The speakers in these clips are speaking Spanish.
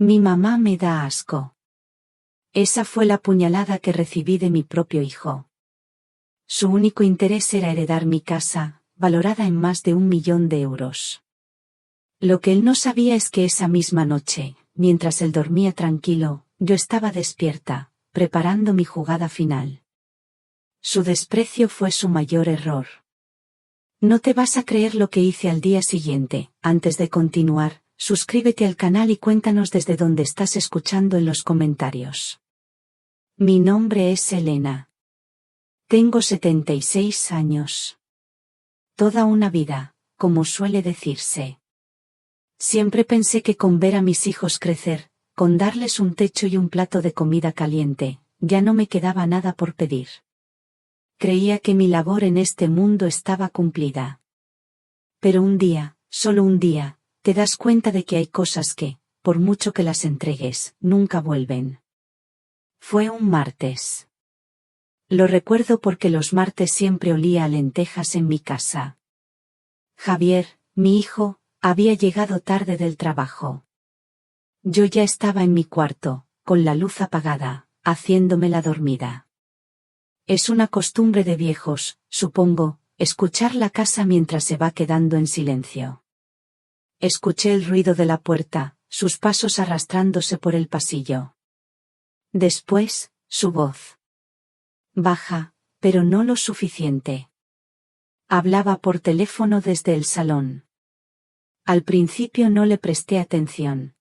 Mi mamá me da asco. Esa fue la puñalada que recibí de mi propio hijo. Su único interés era heredar mi casa, valorada en más de 1 millón de euros. Lo que él no sabía es que esa misma noche, mientras él dormía tranquilo, yo estaba despierta, preparando mi jugada final. Su desprecio fue su mayor error. No te vas a creer lo que hice al día siguiente. Antes de continuar, suscríbete al canal y cuéntanos desde dónde estás escuchando en los comentarios. Mi nombre es Elena. Tengo 76 años. Toda una vida, como suele decirse. Siempre pensé que con ver a mis hijos crecer, con darles un techo y un plato de comida caliente, ya no me quedaba nada por pedir. Creía que mi labor en este mundo estaba cumplida. Pero un día, solo un día, te das cuenta de que hay cosas que, por mucho que las entregues, nunca vuelven. Fue un martes. Lo recuerdo porque los martes siempre olía a lentejas en mi casa. Javier, mi hijo, había llegado tarde del trabajo. Yo ya estaba en mi cuarto, con la luz apagada, haciéndome la dormida. Es una costumbre de viejos, supongo, escuchar la casa mientras se va quedando en silencio. Escuché el ruido de la puerta, sus pasos arrastrándose por el pasillo. Después, su voz. Baja, pero no lo suficiente. Hablaba por teléfono desde el salón. Al principio no le presté atención.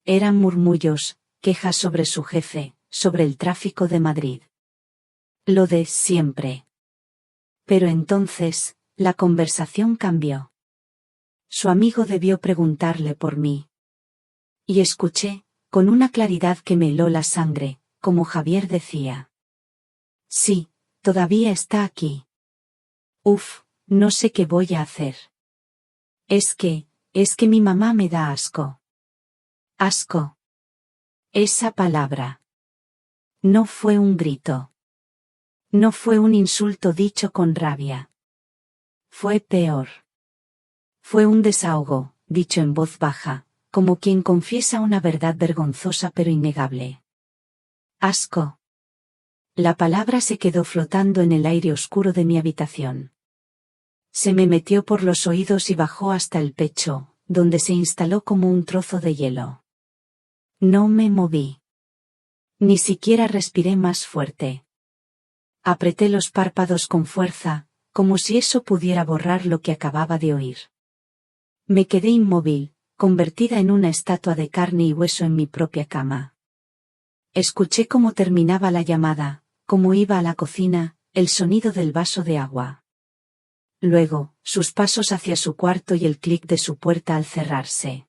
Eran murmullos, quejas sobre su jefe, sobre el tráfico de Madrid. Lo de siempre. Pero entonces, la conversación cambió. Su amigo debió preguntarle por mí. Y escuché, con una claridad que me heló la sangre, como Javier decía. Sí, todavía está aquí. Uf, no sé qué voy a hacer. Es que mi mamá me da asco. Asco. Esa palabra. No fue un grito. No fue un insulto dicho con rabia. Fue peor. Fue un desahogo, dicho en voz baja, como quien confiesa una verdad vergonzosa pero innegable. Asco. La palabra se quedó flotando en el aire oscuro de mi habitación. Se me metió por los oídos y bajó hasta el pecho, donde se instaló como un trozo de hielo. No me moví. Ni siquiera respiré más fuerte. Apreté los párpados con fuerza, como si eso pudiera borrar lo que acababa de oír. Me quedé inmóvil, convertida en una estatua de carne y hueso en mi propia cama. Escuché cómo terminaba la llamada, cómo iba a la cocina, el sonido del vaso de agua. Luego, sus pasos hacia su cuarto y el clic de su puerta al cerrarse.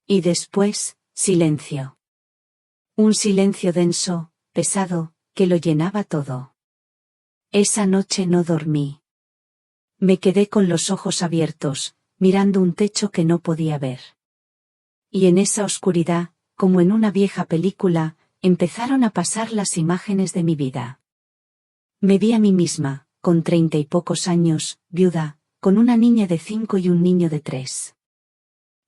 Y después, silencio. Un silencio denso, pesado, que lo llenaba todo. Esa noche no dormí. Me quedé con los ojos abiertos, mirando un techo que no podía ver. Y en esa oscuridad, como en una vieja película, empezaron a pasar las imágenes de mi vida. Me vi a mí misma, con 30 y pocos años, viuda, con una niña de 5 y un niño de 3.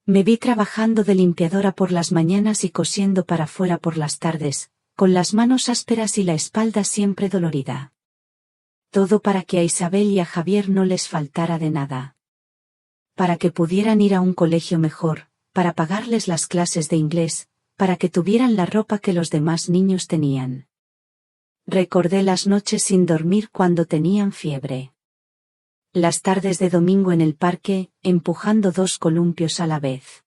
Me vi trabajando de limpiadora por las mañanas y cosiendo para fuera por las tardes, con las manos ásperas y la espalda siempre dolorida. Todo para que a Isabel y a Javier no les faltara de nada. Para que pudieran ir a un colegio mejor, para pagarles las clases de inglés, para que tuvieran la ropa que los demás niños tenían. Recordé las noches sin dormir cuando tenían fiebre. Las tardes de domingo en el parque, empujando 2 columpios a la vez.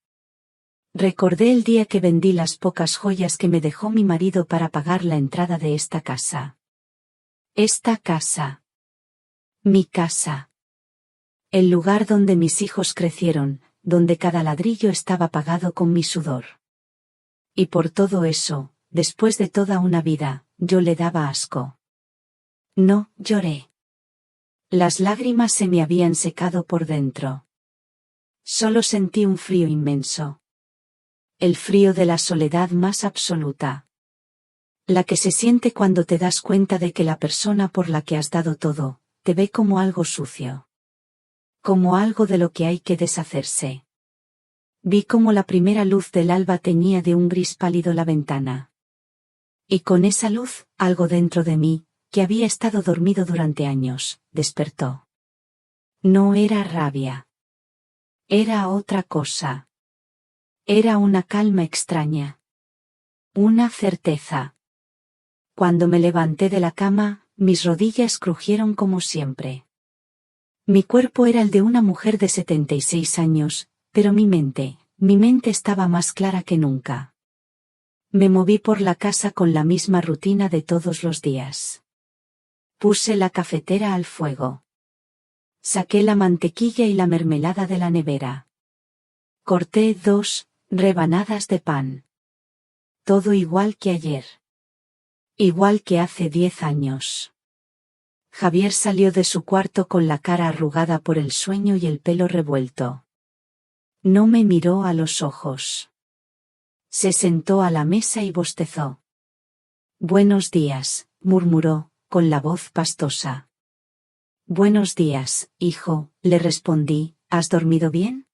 Recordé el día que vendí las pocas joyas que me dejó mi marido para pagar la entrada de esta casa. Esta casa. Mi casa. El lugar donde mis hijos crecieron, donde cada ladrillo estaba pagado con mi sudor. Y por todo eso, después de toda una vida, yo le daba asco. No, lloré. Las lágrimas se me habían secado por dentro. Solo sentí un frío inmenso. El frío de la soledad más absoluta. La que se siente cuando te das cuenta de que la persona por la que has dado todo, te ve como algo sucio. Como algo de lo que hay que deshacerse. Vi cómo la primera luz del alba teñía de un gris pálido la ventana. Y con esa luz, algo dentro de mí, que había estado dormido durante años, despertó. No era rabia. Era otra cosa. Era una calma extraña. Una certeza. Cuando me levanté de la cama, mis rodillas crujieron como siempre. Mi cuerpo era el de una mujer de 76 años, pero mi mente estaba más clara que nunca. Me moví por la casa con la misma rutina de todos los días. Puse la cafetera al fuego. Saqué la mantequilla y la mermelada de la nevera. Corté 2 rebanadas de pan. Todo igual que ayer. Igual que hace 10 años. Javier salió de su cuarto con la cara arrugada por el sueño y el pelo revuelto. No me miró a los ojos. Se sentó a la mesa y bostezó. Buenos días, murmuró, con la voz pastosa. Buenos días, hijo, le respondí, ¿has dormido bien?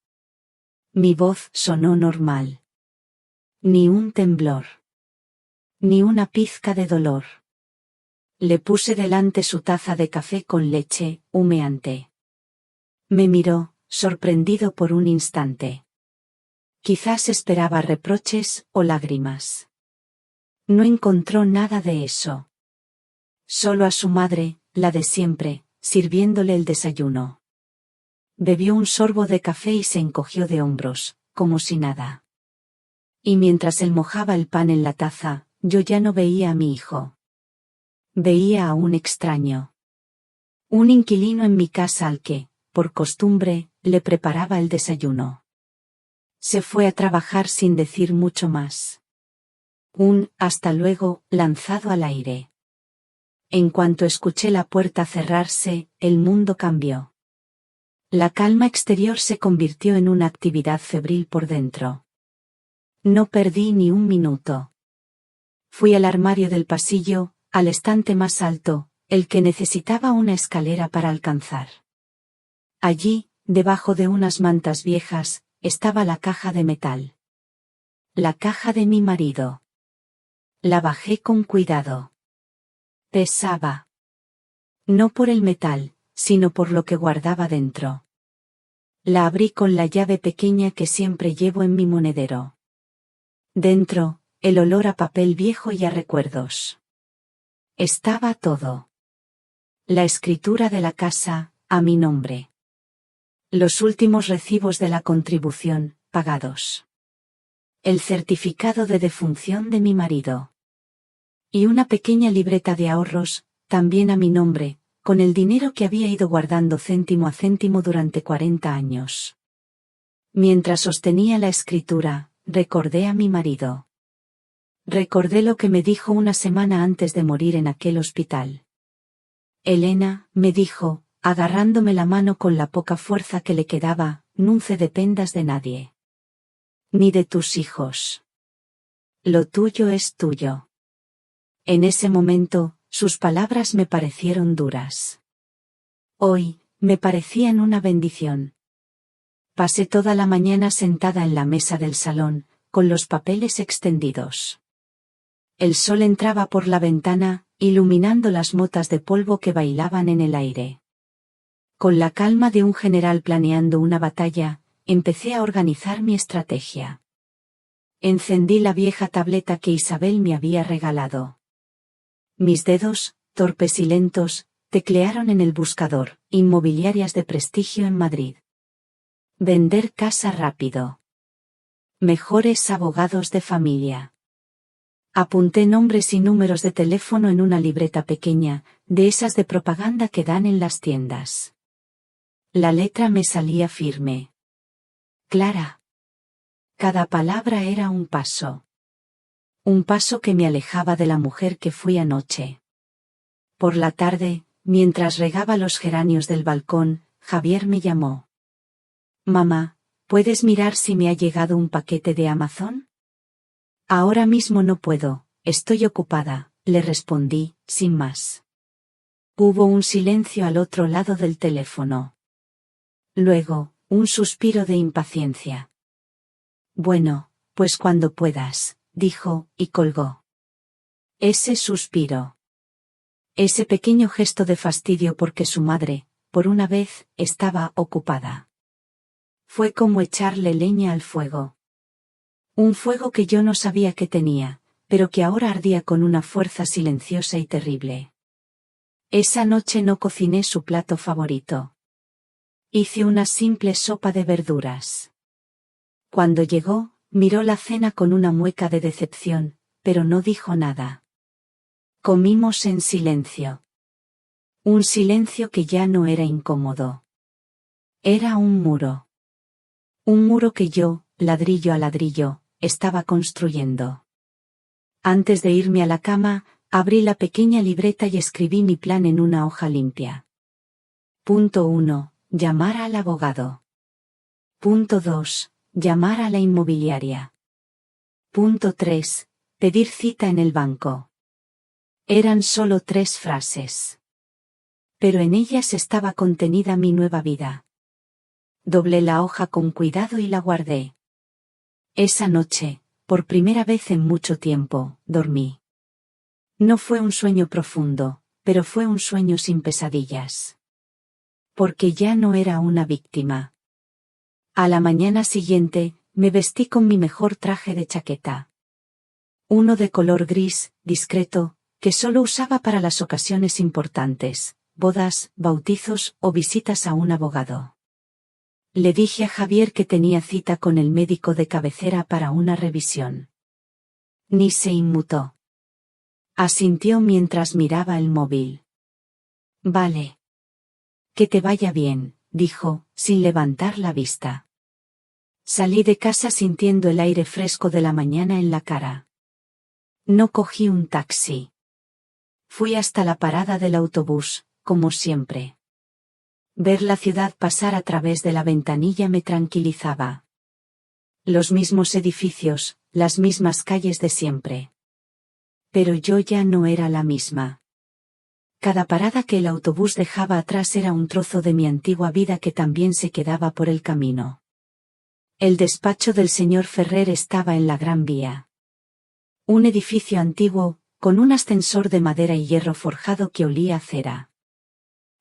Mi voz sonó normal. Ni un temblor. Ni una pizca de dolor. Le puse delante su taza de café con leche, humeante. Me miró, sorprendido por un instante. Quizás esperaba reproches o lágrimas. No encontró nada de eso. Solo a su madre, la de siempre, sirviéndole el desayuno. Bebió un sorbo de café y se encogió de hombros, como si nada. Y mientras él mojaba el pan en la taza, yo ya no veía a mi hijo. Veía a un extraño. Un inquilino en mi casa al que, por costumbre, le preparaba el desayuno. Se fue a trabajar sin decir mucho más. Un hasta luego, lanzado al aire. En cuanto escuché la puerta cerrarse, el mundo cambió. La calma exterior se convirtió en una actividad febril por dentro. No perdí ni un minuto. Fui al armario del pasillo, al estante más alto, el que necesitaba una escalera para alcanzar. Allí, debajo de unas mantas viejas, estaba la caja de metal. La caja de mi marido. La bajé con cuidado. Pesaba. No por el metal, sino por lo que guardaba dentro. La abrí con la llave pequeña que siempre llevo en mi monedero. Dentro, el olor a papel viejo y a recuerdos. Estaba todo. La escritura de la casa, a mi nombre. Los últimos recibos de la contribución, pagados. El certificado de defunción de mi marido. Y una pequeña libreta de ahorros, también a mi nombre, con el dinero que había ido guardando céntimo a céntimo durante 40 años. Mientras sostenía la escritura, recordé a mi marido. Recordé lo que me dijo una semana antes de morir en aquel hospital. Elena, me dijo, agarrándome la mano con la poca fuerza que le quedaba, nun se dependas de nadie. Ni de tus hijos. Lo tuyo es tuyo. En ese momento, sus palabras me parecieron duras. Hoy, me parecían una bendición. Pasé toda la mañana sentada en la mesa del salón, con los papeles extendidos. El sol entraba por la ventana, iluminando las motas de polvo que bailaban en el aire. Con la calma de un general planeando una batalla, empecé a organizar mi estrategia. Encendí la vieja tableta que Isabel me había regalado. Mis dedos, torpes y lentos, teclearon en el buscador, inmobiliarias de prestigio en Madrid. Vender casa rápido. Mejores abogados de familia. Apunté nombres y números de teléfono en una libreta pequeña, de esas de propaganda que dan en las tiendas. La letra me salía firme. Clara. Cada palabra era un paso. Un paso que me alejaba de la mujer que fui anoche. Por la tarde, mientras regaba los geranios del balcón, Javier me llamó. Mamá, ¿puedes mirar si me ha llegado un paquete de Amazon? Ahora mismo no puedo, estoy ocupada, le respondí, sin más. Hubo un silencio al otro lado del teléfono. Luego, un suspiro de impaciencia. Bueno, pues cuando puedas, dijo, y colgó. Ese suspiro. Ese pequeño gesto de fastidio porque su madre, por una vez, estaba ocupada. Fue como echarle leña al fuego. Un fuego que yo no sabía que tenía, pero que ahora ardía con una fuerza silenciosa y terrible. Esa noche no cociné su plato favorito. Hice una simple sopa de verduras. Cuando llegó, miró la cena con una mueca de decepción, pero no dijo nada. Comimos en silencio. Un silencio que ya no era incómodo. Era un muro. Un muro que yo, ladrillo a ladrillo, estaba construyendo. Antes de irme a la cama, abrí la pequeña libreta y escribí mi plan en una hoja limpia. Punto 1. Llamar al abogado. Punto 2. Llamar a la inmobiliaria. Punto 3. Pedir cita en el banco. Eran solo 3 frases. Pero en ellas estaba contenida mi nueva vida. Doblé la hoja con cuidado y la guardé. Esa noche, por primera vez en mucho tiempo, dormí. No fue un sueño profundo, pero fue un sueño sin pesadillas. Porque ya no era una víctima. A la mañana siguiente, me vestí con mi mejor traje de chaqueta. Uno de color gris, discreto, que solo usaba para las ocasiones importantes, bodas, bautizos o visitas a un abogado. Le dije a Javier que tenía cita con el médico de cabecera para una revisión. Ni se inmutó. Asintió mientras miraba el móvil. Vale. Que te vaya bien, dijo, sin levantar la vista. Salí de casa sintiendo el aire fresco de la mañana en la cara. No cogí un taxi. Fui hasta la parada del autobús, como siempre. Ver la ciudad pasar a través de la ventanilla me tranquilizaba. Los mismos edificios, las mismas calles de siempre. Pero yo ya no era la misma. Cada parada que el autobús dejaba atrás era un trozo de mi antigua vida que también se quedaba por el camino. El despacho del señor Ferrer estaba en la Gran Vía. Un edificio antiguo, con un ascensor de madera y hierro forjado que olía a cera.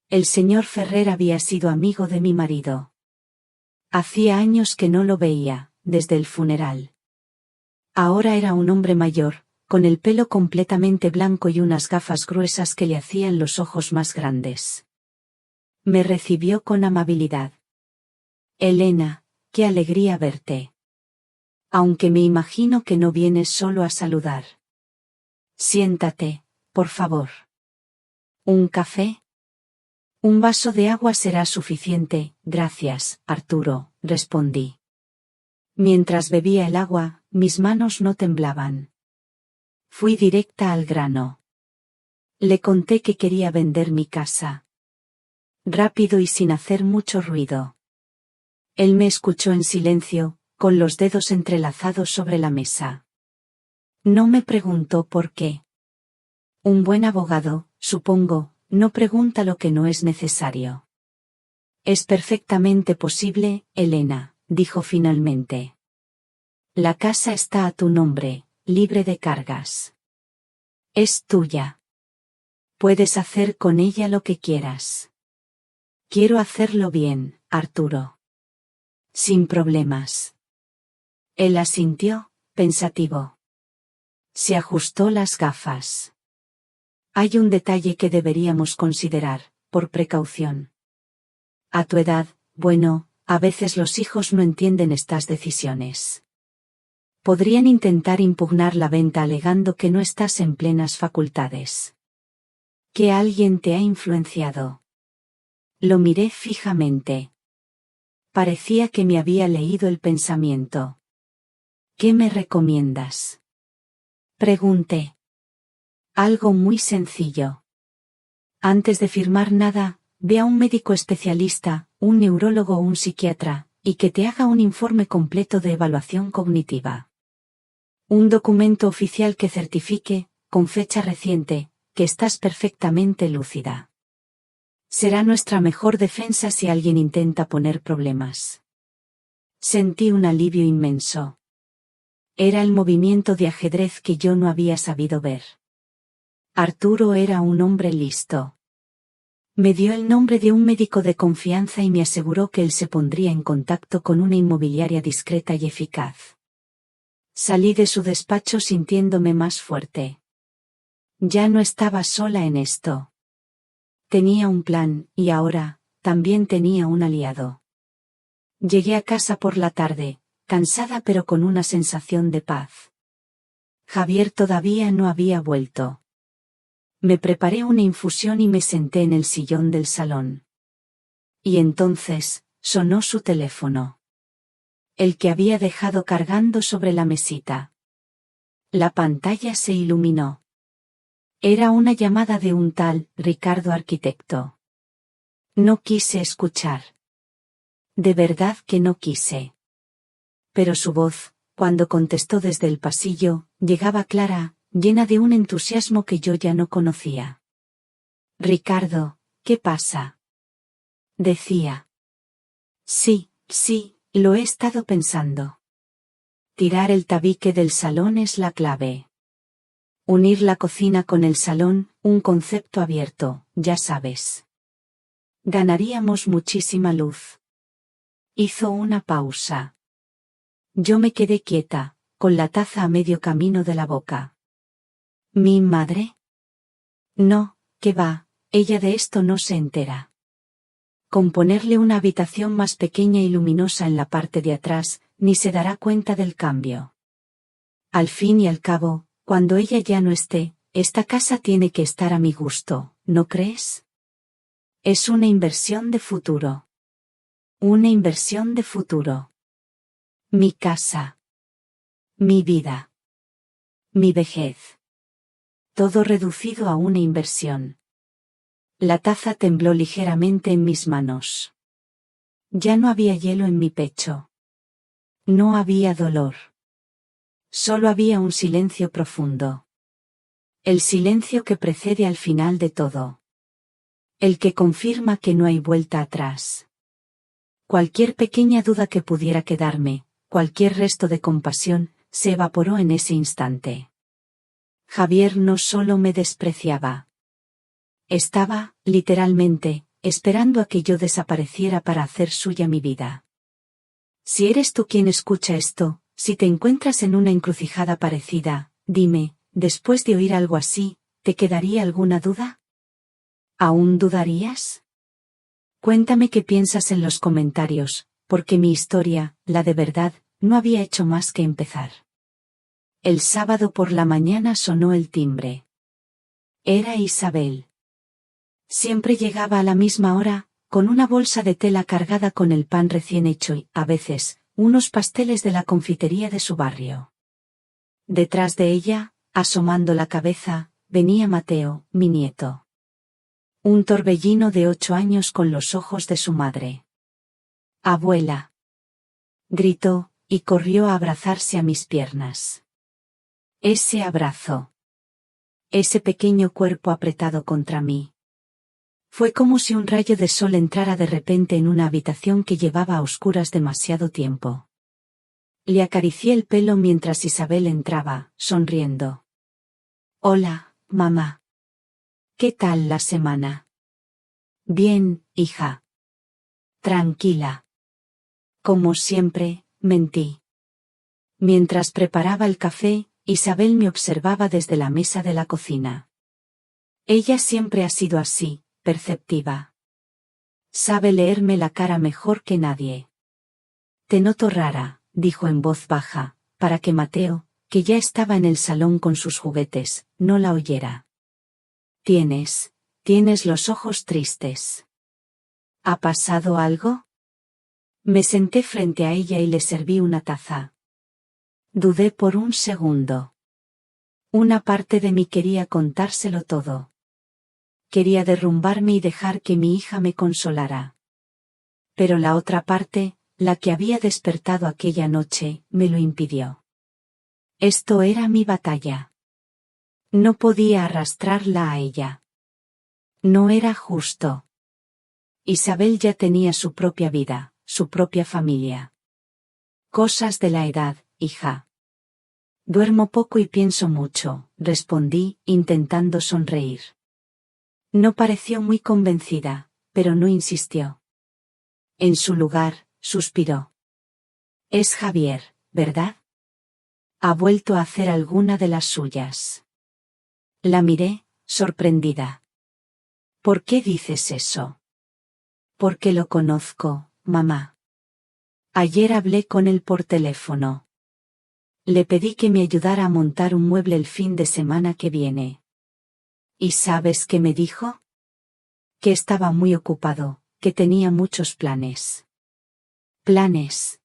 El señor Ferrer había sido amigo de mi marido. Hacía años que no lo veía, desde el funeral. Ahora era un hombre mayor, con el pelo completamente blanco y unas gafas gruesas que le hacían los ojos más grandes. Me recibió con amabilidad. Elena, qué alegría verte. Aunque me imagino que no vienes solo a saludar. Siéntate, por favor. ¿Un café? Un vaso de agua será suficiente, gracias, Arturo, respondí. Mientras bebía el agua, mis manos no temblaban. Fui directa al grano. Le conté que quería vender mi casa. Rápido y sin hacer mucho ruido. Él me escuchó en silencio, con los dedos entrelazados sobre la mesa. No me preguntó por qué. Un buen abogado, supongo, no pregunta lo que no es necesario. Es perfectamente posible, Elena, dijo finalmente. La casa está a tu nombre, libre de cargas. Es tuya. Puedes hacer con ella lo que quieras. Quiero hacerlo bien, Arturo. Sin problemas. Él asintió, pensativo. Se ajustó las gafas. Hay un detalle que deberíamos considerar, por precaución. A tu edad, bueno, a veces los hijos no entienden estas decisiones. Podrían intentar impugnar la venta alegando que no estás en plenas facultades. Que alguien te ha influenciado. Lo miré fijamente. Parecía que me había leído el pensamiento. ¿Qué me recomiendas? Pregunté. Algo muy sencillo. Antes de firmar nada, ve a un médico especialista, un neurólogo o un psiquiatra, y que te haga un informe completo de evaluación cognitiva. Un documento oficial que certifique, con fecha reciente, que estás perfectamente lúcida. Será nuestra mejor defensa si alguien intenta poner problemas. Sentí un alivio inmenso. Era el movimiento de ajedrez que yo no había sabido ver. Arturo era un hombre listo. Me dio el nombre de un médico de confianza y me aseguró que él se pondría en contacto con una inmobiliaria discreta y eficaz. Salí de su despacho sintiéndome más fuerte. Ya no estaba sola en esto. Tenía un plan, y ahora, también tenía un aliado. Llegué a casa por la tarde, cansada pero con una sensación de paz. Javier todavía no había vuelto. Me preparé una infusión y me senté en el sillón del salón. Y entonces, sonó su teléfono. El que había dejado cargando sobre la mesita. La pantalla se iluminó. Era una llamada de un tal Ricardo Arquitecto. No quise escuchar. De verdad que no quise. Pero su voz, cuando contestó desde el pasillo, llegaba clara, llena de un entusiasmo que yo ya no conocía. Ricardo, ¿qué pasa? Decía. Sí, lo he estado pensando. Tirar el tabique del salón es la clave. Unir la cocina con el salón, un concepto abierto, ya sabes. Ganaríamos muchísima luz. Hizo una pausa. Yo me quedé quieta, con la taza a medio camino de la boca. ¿Mi madre? No, ¿qué va? Ella de esto no se entera. Con ponerle una habitación más pequeña y luminosa en la parte de atrás, ni se dará cuenta del cambio. Al fin y al cabo, cuando ella ya no esté, esta casa tiene que estar a mi gusto, ¿no crees? Es una inversión de futuro. Una inversión de futuro. Mi casa. Mi vida. Mi vejez. Todo reducido a una inversión. La taza tembló ligeramente en mis manos. Ya no había hielo en mi pecho. No había dolor. Solo había un silencio profundo. El silencio que precede al final de todo. El que confirma que no hay vuelta atrás. Cualquier pequeña duda que pudiera quedarme, cualquier resto de compasión, se evaporó en ese instante. Javier no solo me despreciaba. Estaba, literalmente, esperando a que yo desapareciera para hacer suya mi vida. Si eres tú quien escucha esto, si te encuentras en una encrucijada parecida, dime, después de oír algo así, ¿te quedaría alguna duda? ¿Aún dudarías? Cuéntame qué piensas en los comentarios, porque mi historia, la de verdad, no había hecho más que empezar. El sábado por la mañana sonó el timbre. Era Isabel. Siempre llegaba a la misma hora, con una bolsa de tela cargada con el pan recién hecho y, a veces, unos pasteles de la confitería de su barrio. Detrás de ella, asomando la cabeza, venía Mateo, mi nieto. Un torbellino de 8 años con los ojos de su madre. «Abuela», gritó, y corrió a abrazarse a mis piernas. Ese abrazo. Ese pequeño cuerpo apretado contra mí. Fue como si un rayo de sol entrara de repente en una habitación que llevaba a oscuras demasiado tiempo. Le acaricié el pelo mientras Isabel entraba, sonriendo. «Hola, mamá. ¿Qué tal la semana?» «Bien, hija». «Tranquila». Como siempre, mentí. Mientras preparaba el café, Isabel me observaba desde la mesa de la cocina. Ella siempre ha sido así, perceptiva. Sabe leerme la cara mejor que nadie. «Te noto rara», dijo en voz baja, para que Mateo, que ya estaba en el salón con sus juguetes, no la oyera. Tienes los ojos tristes. ¿Ha pasado algo?» Me senté frente a ella y le serví una taza. Dudé por un segundo. Una parte de mí quería contárselo todo. Quería derrumbarme y dejar que mi hija me consolara. Pero la otra parte, la que había despertado aquella noche, me lo impidió. Esto era mi batalla. No podía arrastrarla a ella. No era justo. Isabel ya tenía su propia vida, su propia familia. Cosas de la edad, hija. Duermo poco y pienso mucho, respondí, intentando sonreír. No pareció muy convencida, pero no insistió. En su lugar, suspiró. Es Javier, ¿verdad? Ha vuelto a hacer alguna de las suyas. La miré, sorprendida. ¿Por qué dices eso? Porque lo conozco, mamá. Ayer hablé con él por teléfono. Le pedí que me ayudara a montar un mueble el fin de semana que viene. ¿Y sabes qué me dijo? Que estaba muy ocupado, que tenía muchos planes. ¿Planes?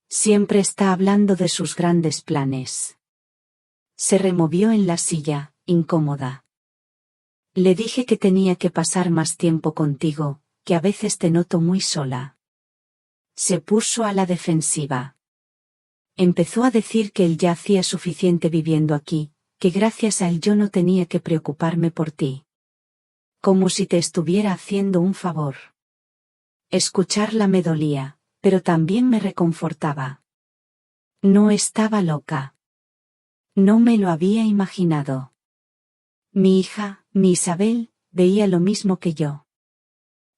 Siempre está hablando de sus grandes planes. Se removió en la silla, incómoda. Le dije que tenía que pasar más tiempo contigo, que a veces te noto muy sola. Se puso a la defensiva. Empezó a decir que él ya hacía suficiente viviendo aquí, que gracias a él yo no tenía que preocuparme por ti. Como si te estuviera haciendo un favor. Escucharla me dolía, pero también me reconfortaba. No estaba loca. No me lo había imaginado. Mi hija, mi Isabel, veía lo mismo que yo.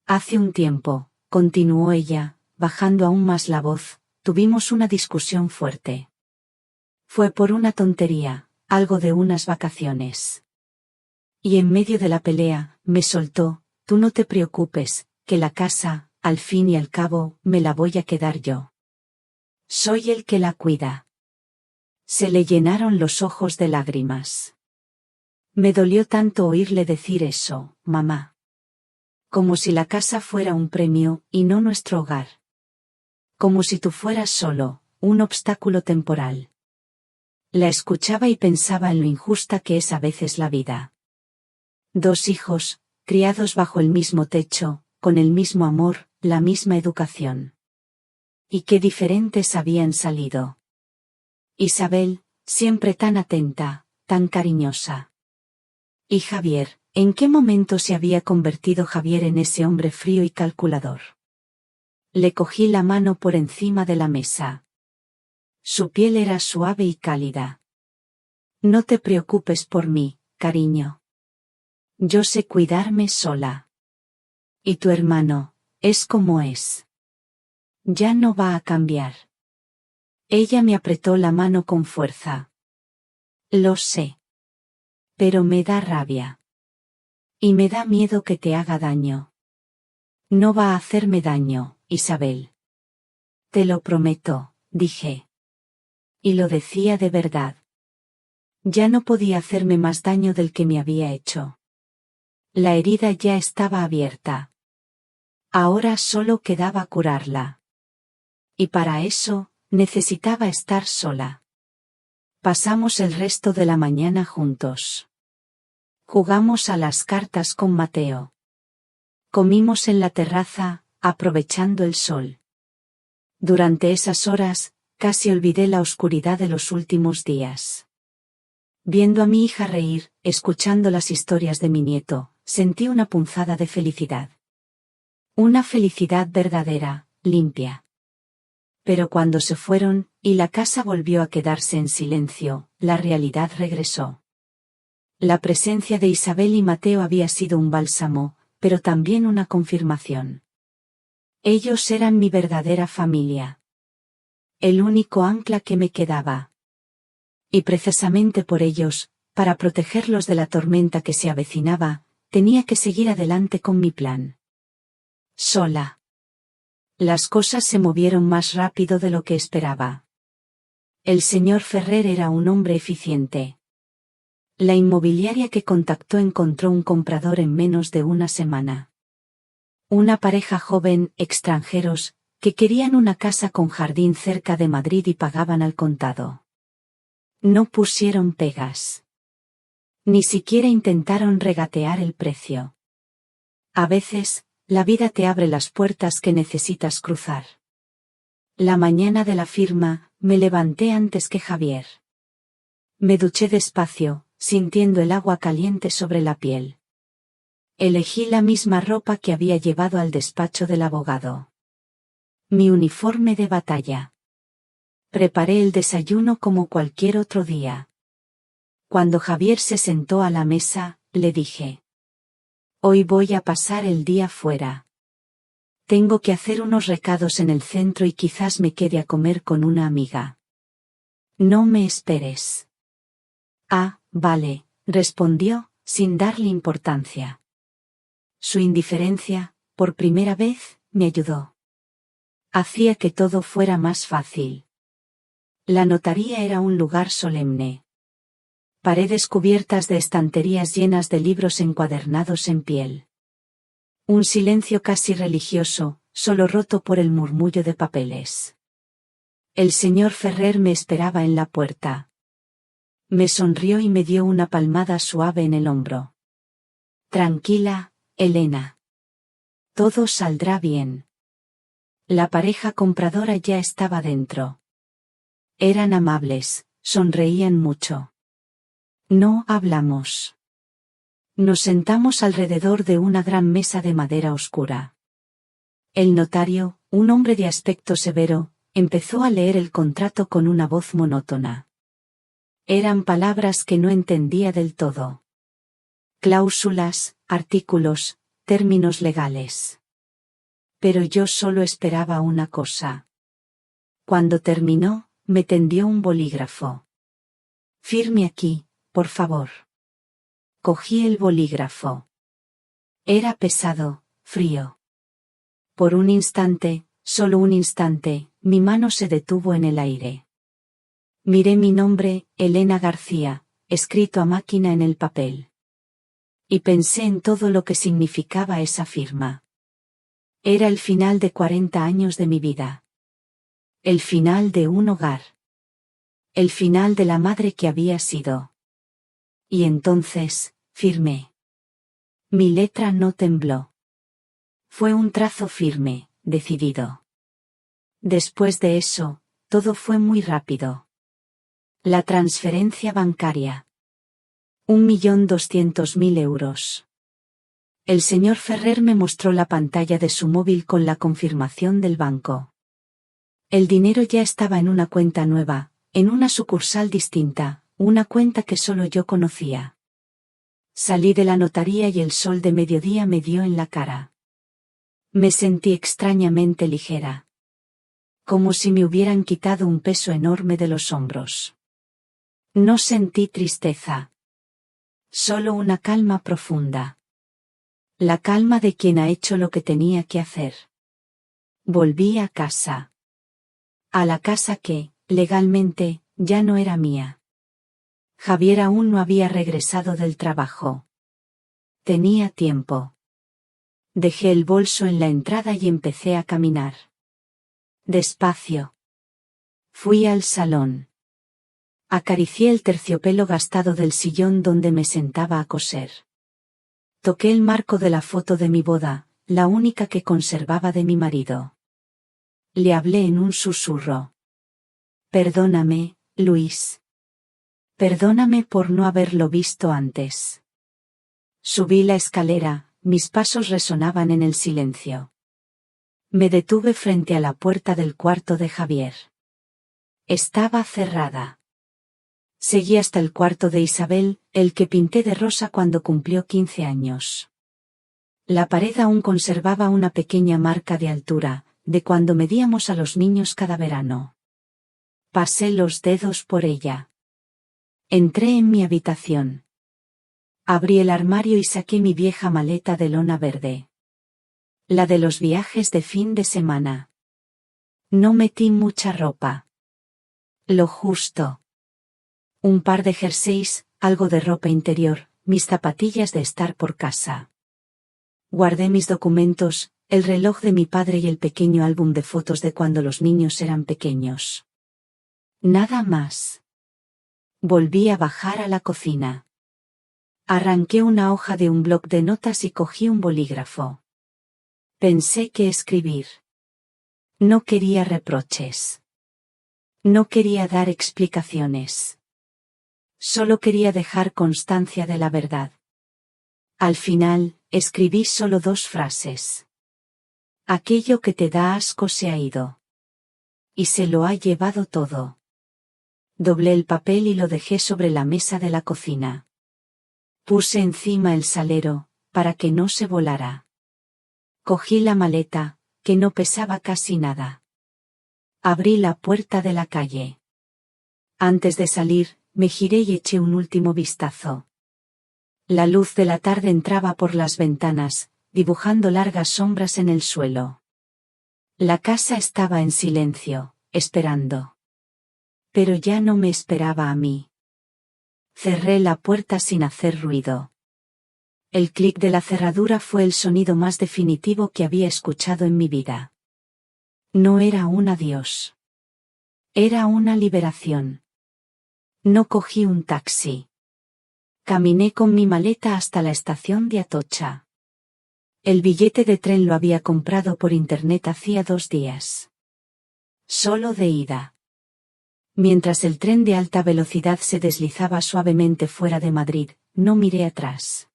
Hace un tiempo, continuó ella, bajando aún más la voz, tuvimos una discusión fuerte. Fue por una tontería, algo de unas vacaciones. Y en medio de la pelea, me soltó, tú no te preocupes, que la casa, al fin y al cabo, me la voy a quedar yo. Soy el que la cuida. Se le llenaron los ojos de lágrimas. Me dolió tanto oírle decir eso, mamá. Como si la casa fuera un premio, y no nuestro hogar. Como si tú fueras solo, un obstáculo temporal. La escuchaba y pensaba en lo injusta que es a veces la vida. 2 hijos, criados bajo el mismo techo, con el mismo amor, la misma educación. Y qué diferentes habían salido. Isabel, siempre tan atenta, tan cariñosa. Y Javier, ¿en qué momento se había convertido Javier en ese hombre frío y calculador? Le cogí la mano por encima de la mesa. Su piel era suave y cálida. No te preocupes por mí, cariño. Yo sé cuidarme sola. Y tu hermano, es como es. Ya no va a cambiar. Ella me apretó la mano con fuerza. Lo sé. Pero me da rabia. Y me da miedo que te haga daño. No va a hacerme daño, Isabel. Te lo prometo, dije. Y lo decía de verdad. Ya no podía hacerme más daño del que me había hecho. La herida ya estaba abierta. Ahora solo quedaba curarla. Y para eso, necesitaba estar sola. Pasamos el resto de la mañana juntos. Jugamos a las cartas con Mateo. Comimos en la terraza, aprovechando el sol. Durante esas horas, casi olvidé la oscuridad de los últimos días. Viendo a mi hija reír, escuchando las historias de mi nieto, sentí una punzada de felicidad. Una felicidad verdadera, limpia. Pero cuando se fueron, y la casa volvió a quedarse en silencio, la realidad regresó. La presencia de Isabel y Mateo había sido un bálsamo, pero también una confirmación. Ellos eran mi verdadera familia. El único ancla que me quedaba. Y precisamente por ellos, para protegerlos de la tormenta que se avecinaba, tenía que seguir adelante con mi plan. Sola. Las cosas se movieron más rápido de lo que esperaba. El señor Ferrer era un hombre eficiente. La inmobiliaria que contactó encontró un comprador en menos de una semana. Una pareja joven, extranjeros, que querían una casa con jardín cerca de Madrid y pagaban al contado. No pusieron pegas. Ni siquiera intentaron regatear el precio. A veces, la vida te abre las puertas que necesitas cruzar. La mañana de la firma, me levanté antes que Javier. Me duché despacio, sintiendo el agua caliente sobre la piel. Elegí la misma ropa que había llevado al despacho del abogado. Mi uniforme de batalla. Preparé el desayuno como cualquier otro día. Cuando Javier se sentó a la mesa, le dije: «Hoy voy a pasar el día fuera. Tengo que hacer unos recados en el centro y quizás me quede a comer con una amiga. No me esperes». «Ah, vale», respondió, sin darle importancia. Su indiferencia, por primera vez, me ayudó. Hacía que todo fuera más fácil. La notaría era un lugar solemne. Paredes cubiertas de estanterías llenas de libros encuadernados en piel. Un silencio casi religioso, solo roto por el murmullo de papeles. El señor Ferrer me esperaba en la puerta. Me sonrió y me dio una palmada suave en el hombro. «Tranquila, Elena. Todo saldrá bien». La pareja compradora ya estaba dentro. Eran amables, sonreían mucho. No hablamos. Nos sentamos alrededor de una gran mesa de madera oscura. El notario, un hombre de aspecto severo, empezó a leer el contrato con una voz monótona. Eran palabras que no entendía del todo. Cláusulas, artículos, términos legales. Pero yo solo esperaba una cosa. Cuando terminó, me tendió un bolígrafo. «Firme aquí, por favor». Cogí el bolígrafo. Era pesado, frío. Por un instante, solo un instante, mi mano se detuvo en el aire. Miré mi nombre, Elena García, escrito a máquina en el papel. Y pensé en todo lo que significaba esa firma. Era el final de 40 años de mi vida. El final de un hogar. El final de la madre que había sido. Y entonces, firmé. Mi letra no tembló. Fue un trazo firme, decidido. Después de eso, todo fue muy rápido. La transferencia bancaria. 1.200.000 euros. El señor Ferrer me mostró la pantalla de su móvil con la confirmación del banco. El dinero ya estaba en una cuenta nueva, en una sucursal distinta, una cuenta que solo yo conocía. Salí de la notaría y el sol de mediodía me dio en la cara. Me sentí extrañamente ligera. Como si me hubieran quitado un peso enorme de los hombros. No sentí tristeza. Solo una calma profunda. La calma de quien ha hecho lo que tenía que hacer. Volví a casa. A la casa que, legalmente, ya no era mía. Javier aún no había regresado del trabajo. Tenía tiempo. Dejé el bolso en la entrada y empecé a caminar. Despacio. Fui al salón. Acaricié el terciopelo gastado del sillón donde me sentaba a coser. Toqué el marco de la foto de mi boda, la única que conservaba de mi marido. Le hablé en un susurro. «Perdóname, Luis. Perdóname por no haberlo visto antes». Subí la escalera, mis pasos resonaban en el silencio. Me detuve frente a la puerta del cuarto de Javier. Estaba cerrada. Seguí hasta el cuarto de Isabel, el que pinté de rosa cuando cumplió 15 años. La pared aún conservaba una pequeña marca de altura, de cuando medíamos a los niños cada verano. Pasé los dedos por ella. Entré en mi habitación. Abrí el armario y saqué mi vieja maleta de lona verde. La de los viajes de fin de semana. No metí mucha ropa. Lo justo. Un par de jerseys, algo de ropa interior, mis zapatillas de estar por casa. Guardé mis documentos, el reloj de mi padre y el pequeño álbum de fotos de cuando los niños eran pequeños. Nada más. Volví a bajar a la cocina. Arranqué una hoja de un bloc de notas y cogí un bolígrafo. Pensé qué escribir. No quería reproches. No quería dar explicaciones. Solo quería dejar constancia de la verdad. Al final, escribí solo 2 frases. Aquello que te da asco se ha ido. y se lo ha llevado todo. Doblé el papel y lo dejé sobre la mesa de la cocina. Puse encima el salero, para que no se volara. Cogí la maleta, que no pesaba casi nada. Abrí la puerta de la calle. Antes de salir, me giré y eché un último vistazo. La luz de la tarde entraba por las ventanas, dibujando largas sombras en el suelo. La casa estaba en silencio, esperando. Pero ya no me esperaba a mí. Cerré la puerta sin hacer ruido. El clic de la cerradura fue el sonido más definitivo que había escuchado en mi vida. No era un adiós. Era una liberación. No cogí un taxi. Caminé con mi maleta hasta la estación de Atocha. El billete de tren lo había comprado por internet hacía 2 días. Solo de ida. Mientras el tren de alta velocidad se deslizaba suavemente fuera de Madrid, no miré atrás.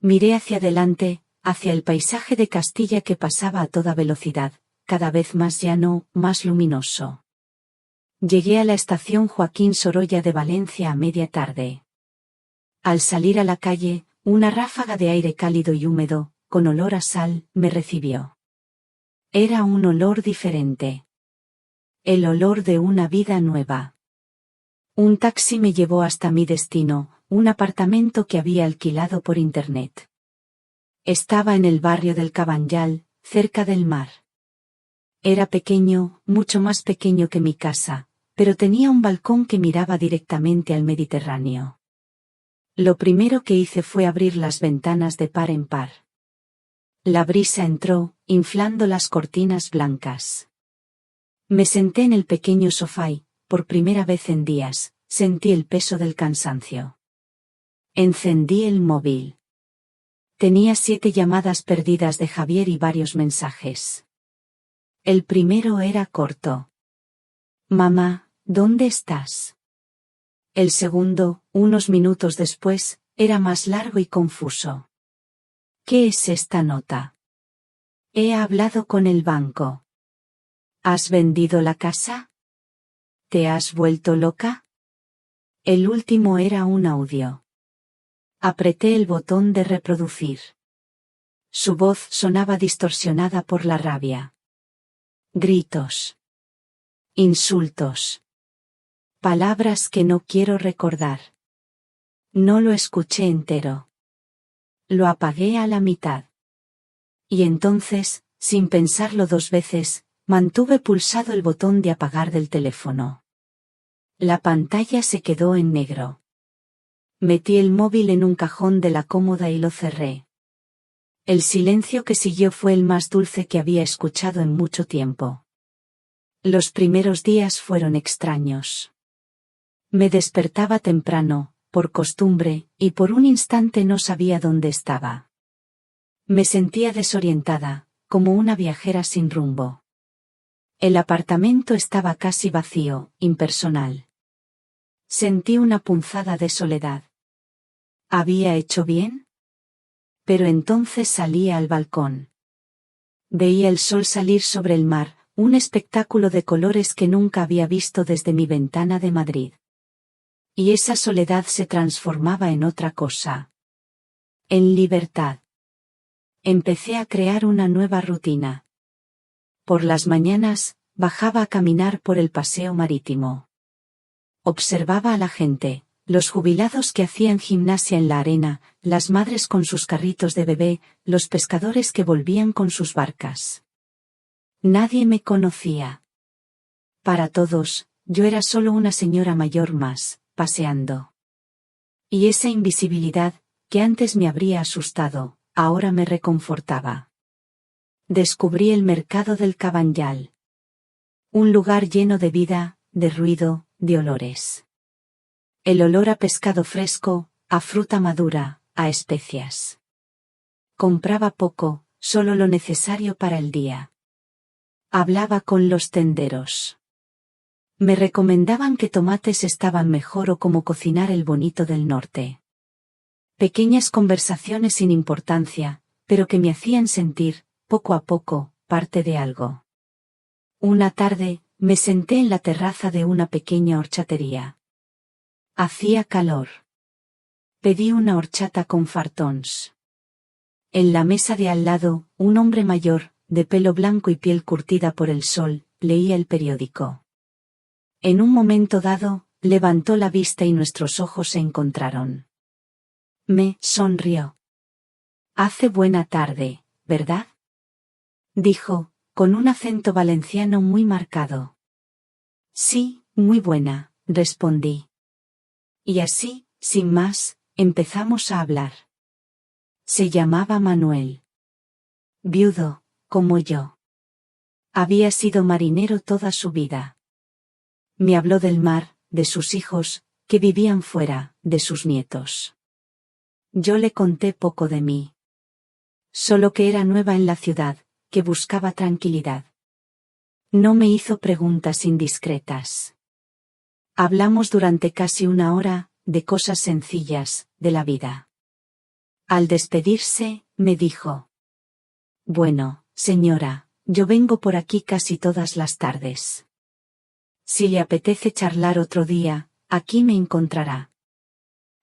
Miré hacia adelante, hacia el paisaje de Castilla que pasaba a toda velocidad, cada vez más llano, más luminoso. Llegué a la estación Joaquín Sorolla de Valencia a media tarde. Al salir a la calle, una ráfaga de aire cálido y húmedo, con olor a sal, me recibió. Era un olor diferente. El olor de una vida nueva. Un taxi me llevó hasta mi destino, un apartamento que había alquilado por internet. Estaba en el barrio del Cabanyal, cerca del mar. Era pequeño, mucho más pequeño que mi casa, pero tenía un balcón que miraba directamente al Mediterráneo. Lo primero que hice fue abrir las ventanas de par en par. La brisa entró, inflando las cortinas blancas. Me senté en el pequeño sofá y, por primera vez en días, sentí el peso del cansancio. Encendí el móvil. Tenía 7 llamadas perdidas de Javier y varios mensajes. El primero era corto. Mamá, ¿dónde estás? El segundo, unos minutos después, era más largo y confuso. ¿Qué es esta nota? He hablado con el banco. ¿Has vendido la casa? ¿Te has vuelto loca? El último era un audio. Apreté el botón de reproducir. Su voz sonaba distorsionada por la rabia. Gritos. Insultos. Palabras que no quiero recordar. No lo escuché entero. Lo apagué a la mitad. Y entonces, sin pensarlo 2 veces, mantuve pulsado el botón de apagar del teléfono. La pantalla se quedó en negro. Metí el móvil en un cajón de la cómoda y lo cerré. El silencio que siguió fue el más dulce que había escuchado en mucho tiempo. Los primeros días fueron extraños. Me despertaba temprano, por costumbre, y por un instante no sabía dónde estaba. Me sentía desorientada, como una viajera sin rumbo. El apartamento estaba casi vacío, impersonal. Sentí una punzada de soledad. ¿Había hecho bien? Pero entonces salí al balcón. Veía el sol salir sobre el mar, un espectáculo de colores que nunca había visto desde mi ventana de Madrid. Y esa soledad se transformaba en otra cosa. En libertad. Empecé a crear una nueva rutina. Por las mañanas, bajaba a caminar por el paseo marítimo. Observaba a la gente, los jubilados que hacían gimnasia en la arena, las madres con sus carritos de bebé, los pescadores que volvían con sus barcas. Nadie me conocía. Para todos, yo era solo una señora mayor más, paseando. Y esa invisibilidad, que antes me habría asustado, ahora me reconfortaba. Descubrí el mercado del Cabanyal. Un lugar lleno de vida, de ruido, de olores. El olor a pescado fresco, a fruta madura, a especias. Compraba poco, solo lo necesario para el día. Hablaba con los tenderos. Me recomendaban que tomates estaban mejor o cómo cocinar el bonito del norte. Pequeñas conversaciones sin importancia, pero que me hacían sentir, poco a poco, parte de algo. Una tarde, me senté en la terraza de una pequeña horchatería. Hacía calor. Pedí una horchata con fartons. En la mesa de al lado, un hombre mayor, de pelo blanco y piel curtida por el sol, leía el periódico. En un momento dado, levantó la vista y nuestros ojos se encontraron. Me sonrió. Hace buena tarde, ¿verdad? Dijo, con un acento valenciano muy marcado. Sí, muy buena, respondí. Y así, sin más, empezamos a hablar. Se llamaba Manuel. Viudo, como yo. Había sido marinero toda su vida. Me habló del mar, de sus hijos, que vivían fuera, de sus nietos. Yo le conté poco de mí. Solo que era nueva en la ciudad, que buscaba tranquilidad. No me hizo preguntas indiscretas. Hablamos durante casi una hora, de cosas sencillas, de la vida. Al despedirse, me dijo: Bueno, señora, yo vengo por aquí casi todas las tardes. Si le apetece charlar otro día, aquí me encontrará.